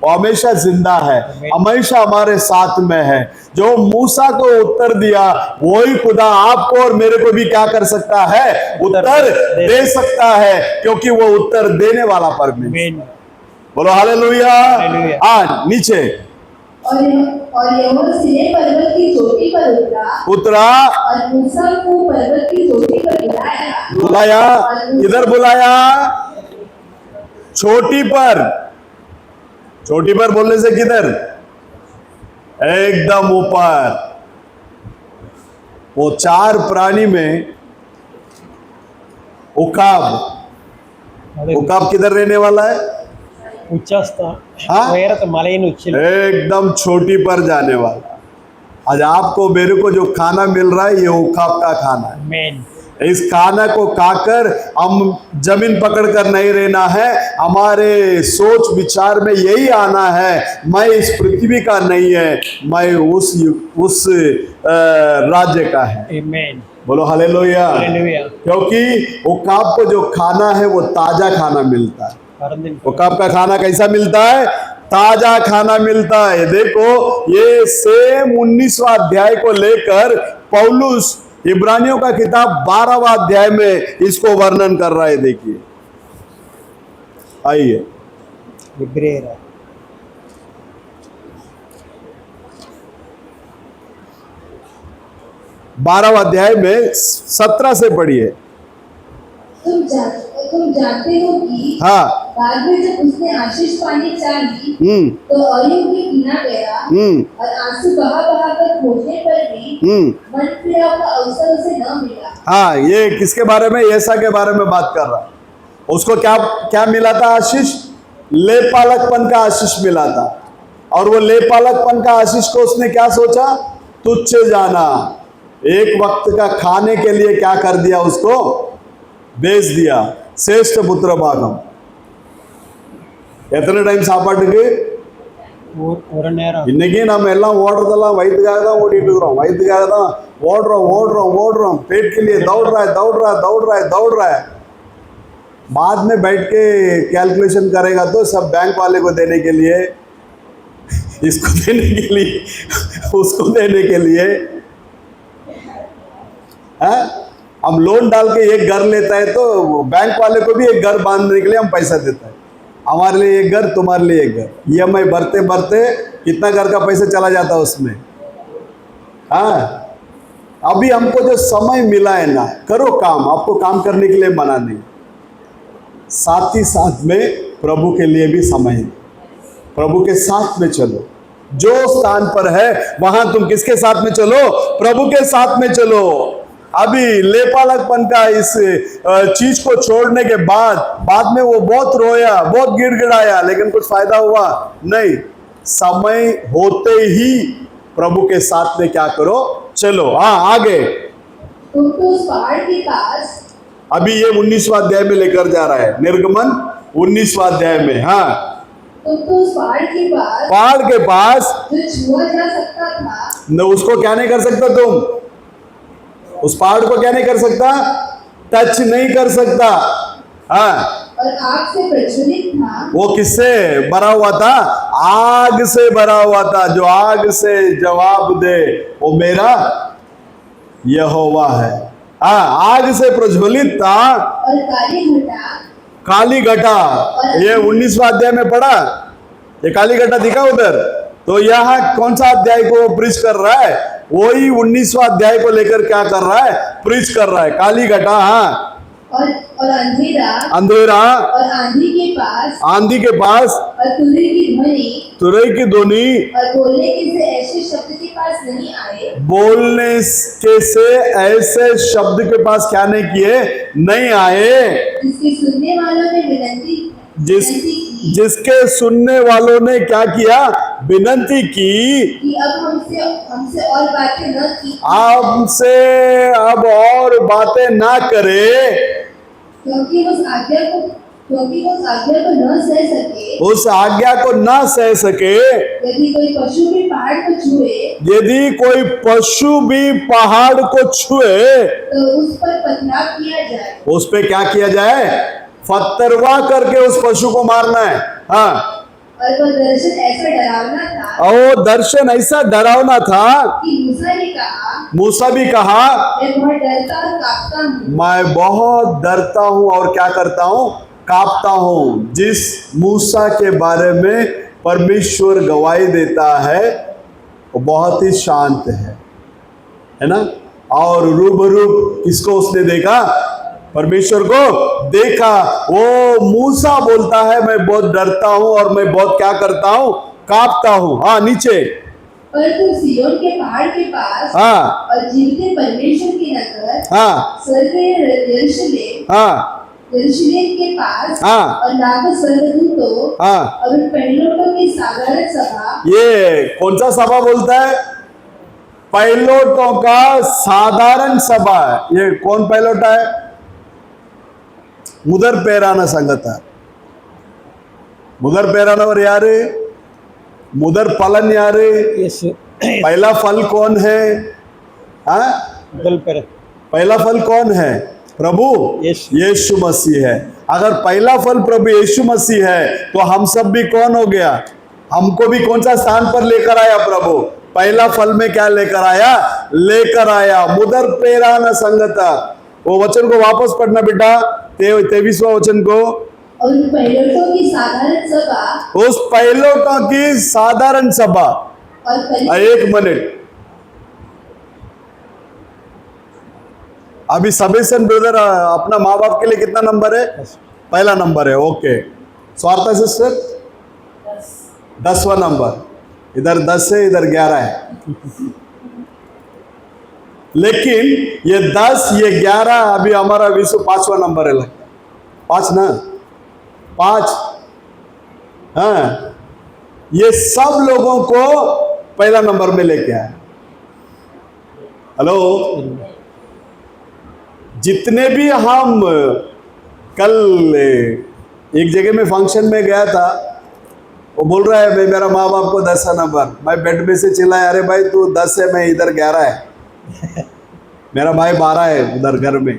Speaker 3: वो हमेशा जिंदा है, हमेशा हमारे साथ में है। जो मूसा को उत्तर दिया, वही खुदा आपको और मेरे को भी क्या कर सकता है? उत्तर दे सकता है, क्योंकि वो उत्तर देने वाला परमेश्वर। बोलो हालेलुया। हाँ, नीचे।
Speaker 1: और यहोवा सीनै पर्वत की चोटी पर उतरा और मूसा को पर्वत की चोटी पर
Speaker 3: बुलाया। किधर बुलाया? चोटी पर। चोटी पर बोलने से किधर? एकदम ऊपर। वो चार प्राणी में उकाब किधर रहने वाला है? हाँ? एकदम छोटी पर जाने वाला। आज आपको मेरे को जो खाना मिल रहा है, ये उकाब का खाना है। इस खाना को खाकर हम जमीन पकड़ कर नहीं रहना है। हमारे सोच विचार में यही आना है, मैं इस पृथ्वी का नहीं है, मैं उस राज्य का है। बोलो हालेलुया। क्योंकि उकाब को जो खाना है वो ताजा खाना मिलता है। उकाब का खाना कैसा मिलता है? ताजा खाना मिलता है। देखो, ये सेम 19वां अध्याय को लेकर पौलुस इब्रानियों का किताब 12वां अध्याय में इसको वर्णन कर रहा है। देखिए, आइए। 12वां अध्याय में 17 से पढ़िए।
Speaker 1: तुम जानते हो कि
Speaker 3: हाँ,
Speaker 1: बाद में जब उसने आशीष पानी चाही, तो अयोग्य गिना गया और आंसू बहा बहा कर खोजने पर भी मन फिराव का अवसर उसे न मिला।
Speaker 3: हाँ, ये किसके बारे में? येसा के बारे में बात कर रहा है। उसको क्या क्या मिला था? आशीष, लेपालकपन का आशीष मिला था। और वो लेपालकपन का आशीष को उसने क्या सोचा? तुच्छ जाना। एक वक्त का खाने के लिए क्या कर दिया? उसको बेच दिया। श्रेष्ठ पुत्र भागम எத்தனை டைம் சாப்பாட்டுக்கு?
Speaker 4: ஒரு நேரம்.
Speaker 3: இன்னைக்கு நம்ம எல்லாம் ஓடுறதெல்லாம் வயிற்றுக்காக தான் ஓடிட்டு இருக்கிறோம்। வயிற்றுக்காக தான் ஓடுறோம்। पेट के लिए दौड़ रहा है। बाद में बैठ के कैलकुलेशन करेगा तो सब बैंक वाले को देने के लिए, इसको देने के लिए, उसको देने के लिए है। हम लोन डाल के एक घर लेता है तो बैंक वाले को भी एक घर बांधने के लिए हम पैसा देता है। हमारे लिए एक घर, तुम्हारे लिए एक घर। EMI भरते भरते कितना घर का पैसा चला जाता है उसमें। हाँ, अभी हमको जो समय मिला है ना, करो काम। आपको काम करने के लिए मना नहीं, साथ ही साथ में प्रभु के लिए भी समय है। प्रभु के साथ में चलो। जो स्थान पर है वहां तुम किसके साथ में चलो? प्रभु के साथ में चलो। अभी लेपालकपन का इस चीज को छोड़ने के बाद में वो बहुत रोया, बहुत गिड़गिड़ाया, लेकिन कुछ फायदा हुआ नहीं। समय होते ही प्रभु के साथ में क्या करो? चलो। हाँ, आगे।
Speaker 1: तुम तो उस पहाड़ के पास,
Speaker 3: अभी ये 19वां अध्याय में लेकर जा रहा है, निर्गमन 19वां अध्याय में। हाँ,
Speaker 1: तुम तो उस
Speaker 3: पहाड़ के पास
Speaker 1: जो छुआ जा सकता था,
Speaker 3: न, उसको क्या नहीं कर सकता तुम? उस पहाड़ को क्या नहीं कर सकता? टच नहीं कर सकता। हाँ,
Speaker 1: और आग से प्रज्वलित था।
Speaker 3: वो किससे भरा हुआ था? आग से भरा हुआ था। जो आग से जवाब दे वो मेरा यहोवा है। हाँ, आग से प्रज्वलित था।
Speaker 1: और
Speaker 3: काली घटा, ये 19वां अध्याय में पढ़ा। ये काली घटा दिखा उधर। तो यहाँ कौन सा अध्याय को प्रीच कर रहा है? वही 19वां अध्याय को लेकर क्या कर रहा है? प्रीच कर रहा है। काली घटा। हाँ,
Speaker 1: और अंधेरा
Speaker 3: अंधेरा
Speaker 1: और आंधी के पास
Speaker 3: और तुरई की ध्वनि
Speaker 1: और बोलने के से ऐसे शब्द के पास नहीं आए,
Speaker 3: बोलने के से ऐसे शब्द के पास क्या नहीं किए, नहीं आए,
Speaker 1: जिसके सुनने वालों ने विनती की
Speaker 3: जिसके सुनने वालों ने क्या किया, विनंती की
Speaker 1: कि अब हमसे और बातें न की,
Speaker 3: हमसे अब और बातें ना करे,
Speaker 1: क्योंकि उस आज्ञा को न सह सके।
Speaker 3: उस आज्ञा को ना सह सके।
Speaker 1: यदि कोई पशु भी पहाड़ को छुए,
Speaker 3: यदि कोई पशु भी पहाड़ को छुए
Speaker 1: तो उस पर पथराव किया जाए,
Speaker 3: उस पे क्या किया जाए, पत्थरवा करके उस पशु को मारना है। हाँ,
Speaker 1: और वह दर्शन ऐसा डरावना था,
Speaker 3: और दर्शन ऐसा डरावना था
Speaker 1: कि
Speaker 3: मूसा भी कहा
Speaker 1: मैं बहुत डरता और कांपता हूँ।
Speaker 3: मैं बहुत डरता हूं और क्या करता हूं, कांपता हूं। जिस मूसा के बारे में परमेश्वर गवाही देता है वो बहुत ही शांत है ना। और रूबरू किसको उसने देखा, परमेश्वर को देखा। वो मूसा बोलता है मैं बहुत डरता हूं और मैं बहुत क्या करता हूं, कांपता हूं। हाँ, नीचे,
Speaker 1: पर तू सिय्योन के पहाड़ के पास
Speaker 3: हाँ,
Speaker 1: और जीवते परमेश्वर के नगर,
Speaker 3: हाँ,
Speaker 1: स्वर्ग यरूशलेम,
Speaker 3: हाँ,
Speaker 1: यरूशलेम के पास,
Speaker 3: हाँ,
Speaker 1: और लाखों स्वर्गदूतों
Speaker 3: हाँ,
Speaker 1: और उन पहिलोटों की साधारण सभा।
Speaker 3: ये कौन सा सभा बोलता है, पायलटों का साधारण सभा है। ये कौन पायलट है, मुदर पेराना संगता, मुदर पेरानवर यारे, मुदर फलन यारे, पहला फल कौन है, हाँ, पहला फल कौन है, प्रभु यीशु मसीह है। अगर पहला फल प्रभु यीशु मसीह है तो हम सब भी कौन हो गया, हमको भी कौन सा स्थान पर लेकर आया प्रभु, पहला फल में क्या लेकर आया, लेकर आया मुदर पेराना संगता। वो वचन को वापस पढ़ना बेटा, 23वां वचन को,
Speaker 1: और उन पहिलोटों की साधारण सभा,
Speaker 3: उस पहिलोटों की साधारण सभा।
Speaker 1: और
Speaker 3: एक मिनट, अभी सबेसन ब्रदर अपना माँ बाप के लिए कितना नंबर है, पहला नंबर है। ओके, स्वार्था सिस्टर 10वां नंबर, इधर 10 है इधर 11 है। लेकिन ये 10 ये 11 अभी हमारा विश्व 5वां नंबर है, लगता 5 ना, 5, हाँ, ये सब लोगों को पहला नंबर में लेके आया। हेलो, जितने भी हम कल एक जगह में फंक्शन में गया था, वो बोल रहा है मैं मेरा माँ बाप को 10 नंबर, मैं बेड में से चिल्लाया अरे भाई तू 10 है, मैं इधर 11 है, मेरा भाई 12 है उधर घर में।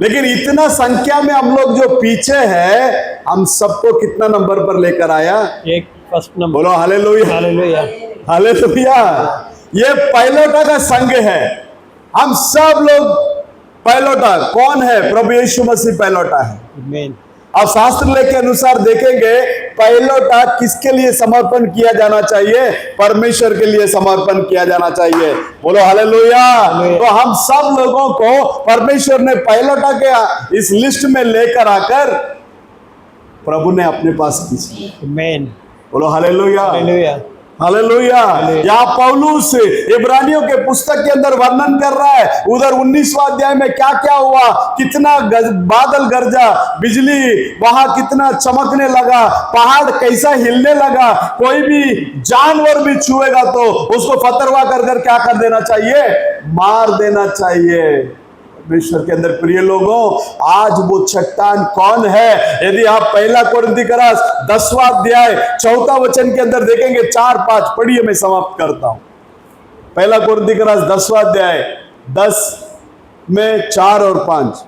Speaker 3: लेकिन इतना संख्या में हम लोग जो पीछे है, हम सबको कितना नंबर पर लेकर आया,
Speaker 4: एक फर्स्ट नंबर।
Speaker 3: बोलो हालेलुया,
Speaker 4: हालेलुया,
Speaker 3: हालेलुया। ये पायलोटा का संघ है, हम सब लोग पायलोटा। कौन है, प्रभु यीशु मसीह पायलोटा है।
Speaker 4: आमीन।
Speaker 3: अब शास्त्र लेख के अनुसार देखेंगे पायलोटा किसके लिए समर्पण किया जाना चाहिए, परमेश्वर के लिए समर्पण किया जाना चाहिए। बोलो हालेलुया। तो हम सब लोगों को परमेश्वर ने पायलोटा के इस लिस्ट में लेकर आकर प्रभु ने अपने पास खींची।
Speaker 4: आमीन।
Speaker 3: बोलो हालेलुया,
Speaker 4: हालेलुया,
Speaker 3: हालेलुया। यहाँ पौलुस इब्रानियों के पुस्तक के अंदर वर्णन कर रहा है, उधर 19वां अध्याय में क्या क्या हुआ, कितना बादल गरजा, बिजली वहां कितना चमकने लगा, पहाड़ कैसा हिलने लगा, कोई भी जानवर भी छुएगा तो उसको फतरवा कर कर क्या कर देना चाहिए, मार देना चाहिए। परमेश्वर के अंदर प्रिय लोगों, आज वो चट्टान कौन है? यदि आप पहला कोरिन्थियों 10वां अध्याय 4वां वचन के अंदर देखेंगे, 4-5 पढ़िए, मैं समाप्त करता हूं। पहला कोरिन्थियों 10वां अध्याय 10 में 4 और 5।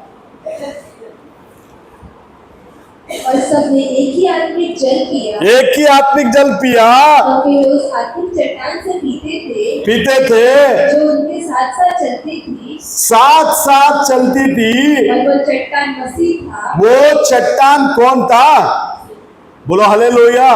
Speaker 1: और सबने एक ही आत्मिक जल पिया,
Speaker 3: एक ही आत्मिक जल पिया,
Speaker 1: क्योंकि वे उस आत्मिक चट्टान से पीते
Speaker 3: थे
Speaker 1: जो उनके साथ साथ चलती थी,
Speaker 3: साथ साथ चलती थी।
Speaker 1: और वो चट्टान मसीह था।
Speaker 3: वो चट्टान कौन था? बोलो हालेलुया।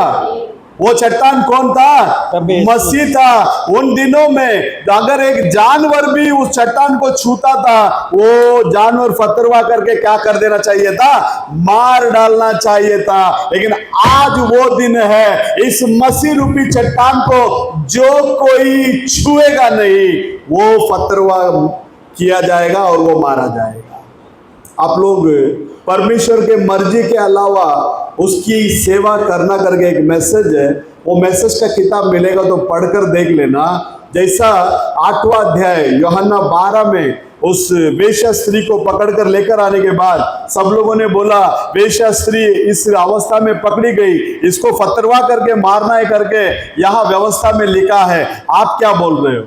Speaker 3: वो चट्टान कौन था?
Speaker 4: प्रभु यीशु।
Speaker 3: मसीह था। उन दिनों में अगर एक जानवर भी उस चट्टान को छूता था, वो जानवर फतरवा करके क्या कर देना चाहिए था? मार डालना चाहिए था। लेकिन आज वो दिन है, इस मसीह रूपी चट्टान को जो कोई छुएगा नहीं, वो फतरवा किया जाएगा और वो मारा जाएगा। आप लोग परमेश्वर के मर्जी के अलावा उसकी सेवा करना करके एक मैसेज है, वो मैसेज का किताब मिलेगा तो पढ़कर देख लेना। जैसा 8वां अध्याय यूहन्ना 12 में उस वेश्या स्त्री को पकड़कर लेकर आने के बाद सब लोगों ने बोला, वेश्या स्त्री इस अवस्था में पकड़ी गई, इसको फतरवा करके मारना है करके यहाँ व्यवस्था में लिखा है, आप क्या बोल रहे हो?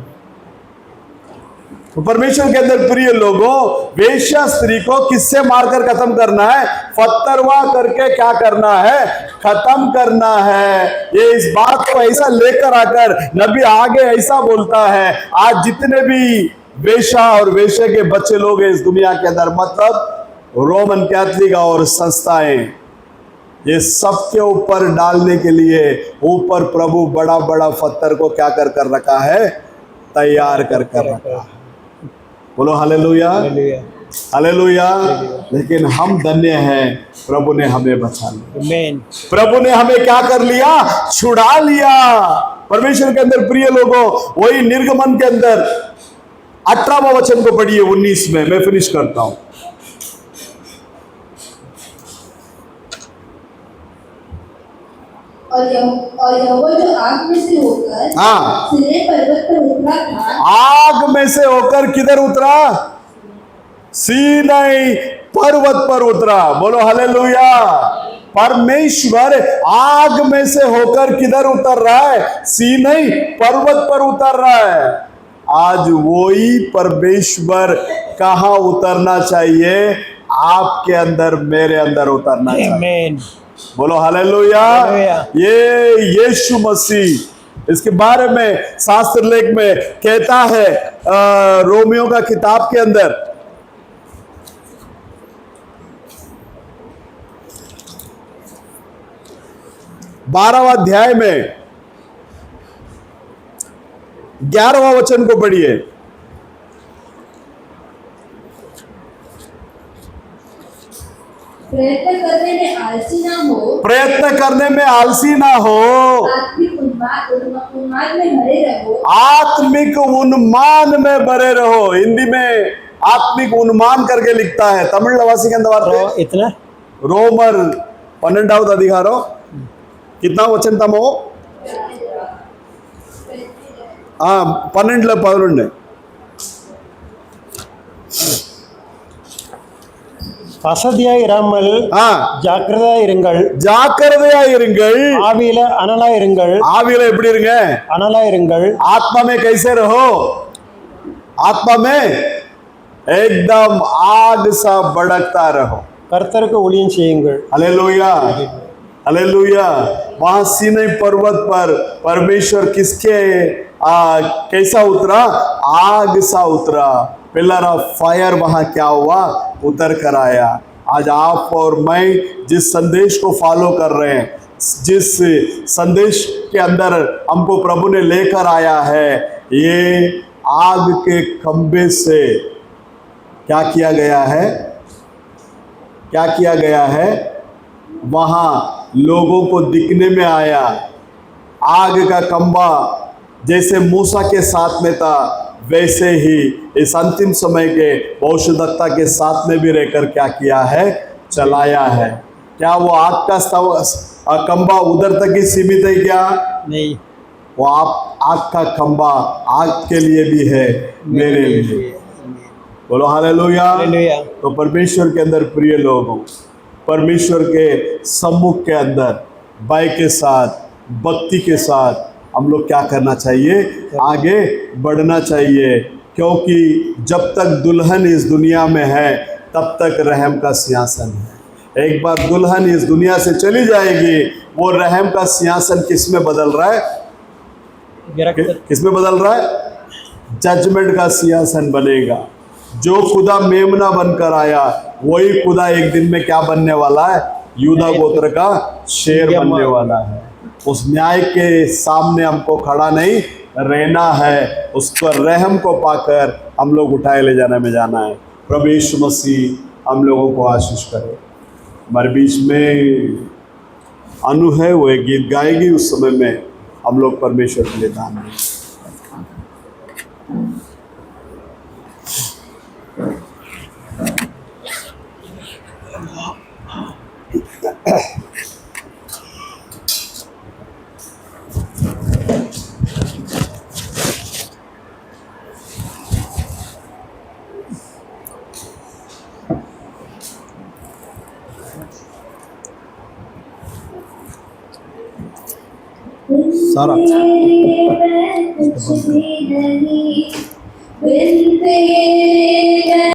Speaker 3: तो परमेश्वर के अंदर प्रिय लोगों, वेश्या स्त्री को किससे मारकर खत्म करना है? फतरवा करके क्या करना है? खत्म करना है। ये इस बात को ऐसा लेकर आकर नबी आगे ऐसा बोलता है, आज जितने भी वेश्या और वेश्या के बच्चे लोग हैं इस दुनिया के अंदर, मतलब रोमन कैथलिक और संस्थाएं, ये सबके ऊपर डालने के लिए ऊपर प्रभु बड़ा बड़ा पत्थर को क्या कर कर रखा है? तैयार कर कर रखा है। बोलो हालेलुया, हालेलुया। लेकिन हम धन्य हैं, प्रभु ने हमें बचा लिया।
Speaker 4: आमीन।
Speaker 3: प्रभु ने हमें क्या कर लिया? छुड़ा लिया। परमेश्वर के अंदर प्रिय लोगों, वही निर्गमन के अंदर 18वां वचन को पढ़िए 19 में, मैं फिनिश करता हूं।
Speaker 1: और यहोवा जो आग में से होकर
Speaker 3: हाँ,
Speaker 1: सीनै पर्वत पर उतरा था।
Speaker 3: आग में से होकर किधर उतरा? सीनै पर्वत पर उतरा। बोलो हालेलुया। परमेश्वर आग में से होकर किधर उतर रहा है? सीनै पर्वत पर उतर रहा है। आज वही परमेश्वर कहां उतरना चाहिए? आपके अंदर, मेरे अंदर उतरना चाहिए।
Speaker 4: आमीन।
Speaker 3: बोलो हालेलुया। ये यीशु मसीह, इसके बारे में शास्त्र लेख में कहता है रोमियो का किताब के अंदर 12वां अध्याय में 11वां वचन को पढ़िए।
Speaker 1: प्रयत्न करने में आलसी ना हो,
Speaker 3: प्रयत्न करने में आलसी ना हो,
Speaker 1: आत्मिक उन्माद में भरे रहो।
Speaker 3: आत्मिक उन्मान में भरे रहो। हिंदी में आत्मिक उन्मान करके लिखता है, तमिळवासी के अंदर
Speaker 4: इतना
Speaker 3: रोमर 12వ అధికారం कितना वचन था वो? 12
Speaker 4: அசதியாய் இராமல் ஜாக்கிரதையா இருங்கள்,
Speaker 3: ஜாக்கிரதையா இருங்கள்,
Speaker 4: ஆவியில அனலா இருங்கள்,
Speaker 3: ஆவியில எப்படி இருங்க? அனலா இருங்கள்। आत्मा में कैसे रहो? आत्मा में एकदम आग सा भड़कता रहो।
Speaker 4: கர்த்தருக்கு ஊழியம் செய்யுங்கள்।
Speaker 3: Hallelujah, hallelujah. वहां सीनै पर्वत पर परमेश्वर किसके कैसा उतरा? आग सा उतरा। पिलर ऑफ फायर वहां क्या हुआ? उतर कर आया। आज आप और मैं जिस संदेश को फॉलो कर रहे हैं, जिस संदेश के अंदर हमको प्रभु ने लेकर आया है, ये आग के खंबे से क्या किया गया है? क्या किया गया है? वहां लोगों को दिखने में आया। आग का खंबा जैसे मूसा के साथ में था, वैसे ही इस अंतिम समय के भविष्यद्वक्ता के साथ में भी रहकर क्या किया है? चलाया है। क्या वो आग का खंबा उधर तक ही सीमित है क्या? नहीं, वो आग का खंबा आग के लिए भी है, मेरे लिए। बोलो हालेलुया। तो परमेश्वर के अंदर प्रिय लोगों, परमेश्वर के सम्मुख के अंदर भय के साथ, भक्ति के साथ हम लोग क्या करना चाहिए? आगे बढ़ना चाहिए। क्योंकि जब तक दुल्हन इस दुनिया में है, तब तक रहम का सिंहासन है। एक बार दुल्हन इस दुनिया से चली जाएगी, वो रहम का सिंहासन किस में बदल रहा है? किस में बदल रहा है? जजमेंट का सिंहासन बनेगा। जो खुदा मेमना बनकर आया, वही खुदा एक दिन में क्या बनने वाला है? यूदा गोत्र का शेर बनने वाला है। उस न्याय के सामने हमको खड़ा नहीं रहना है, उसको रहम को पाकर हम लोग उठाए ले जाने में जाना है। प्रभु यीशु मसीह हम लोगों को आशीष करे। हमारे बीच में अनु है, वो एक गीत गाएगी, उस समय में हम लोग परमेश्वर के लिए दान दें। सारा
Speaker 1: कुछ भी नहीं बिन तेरे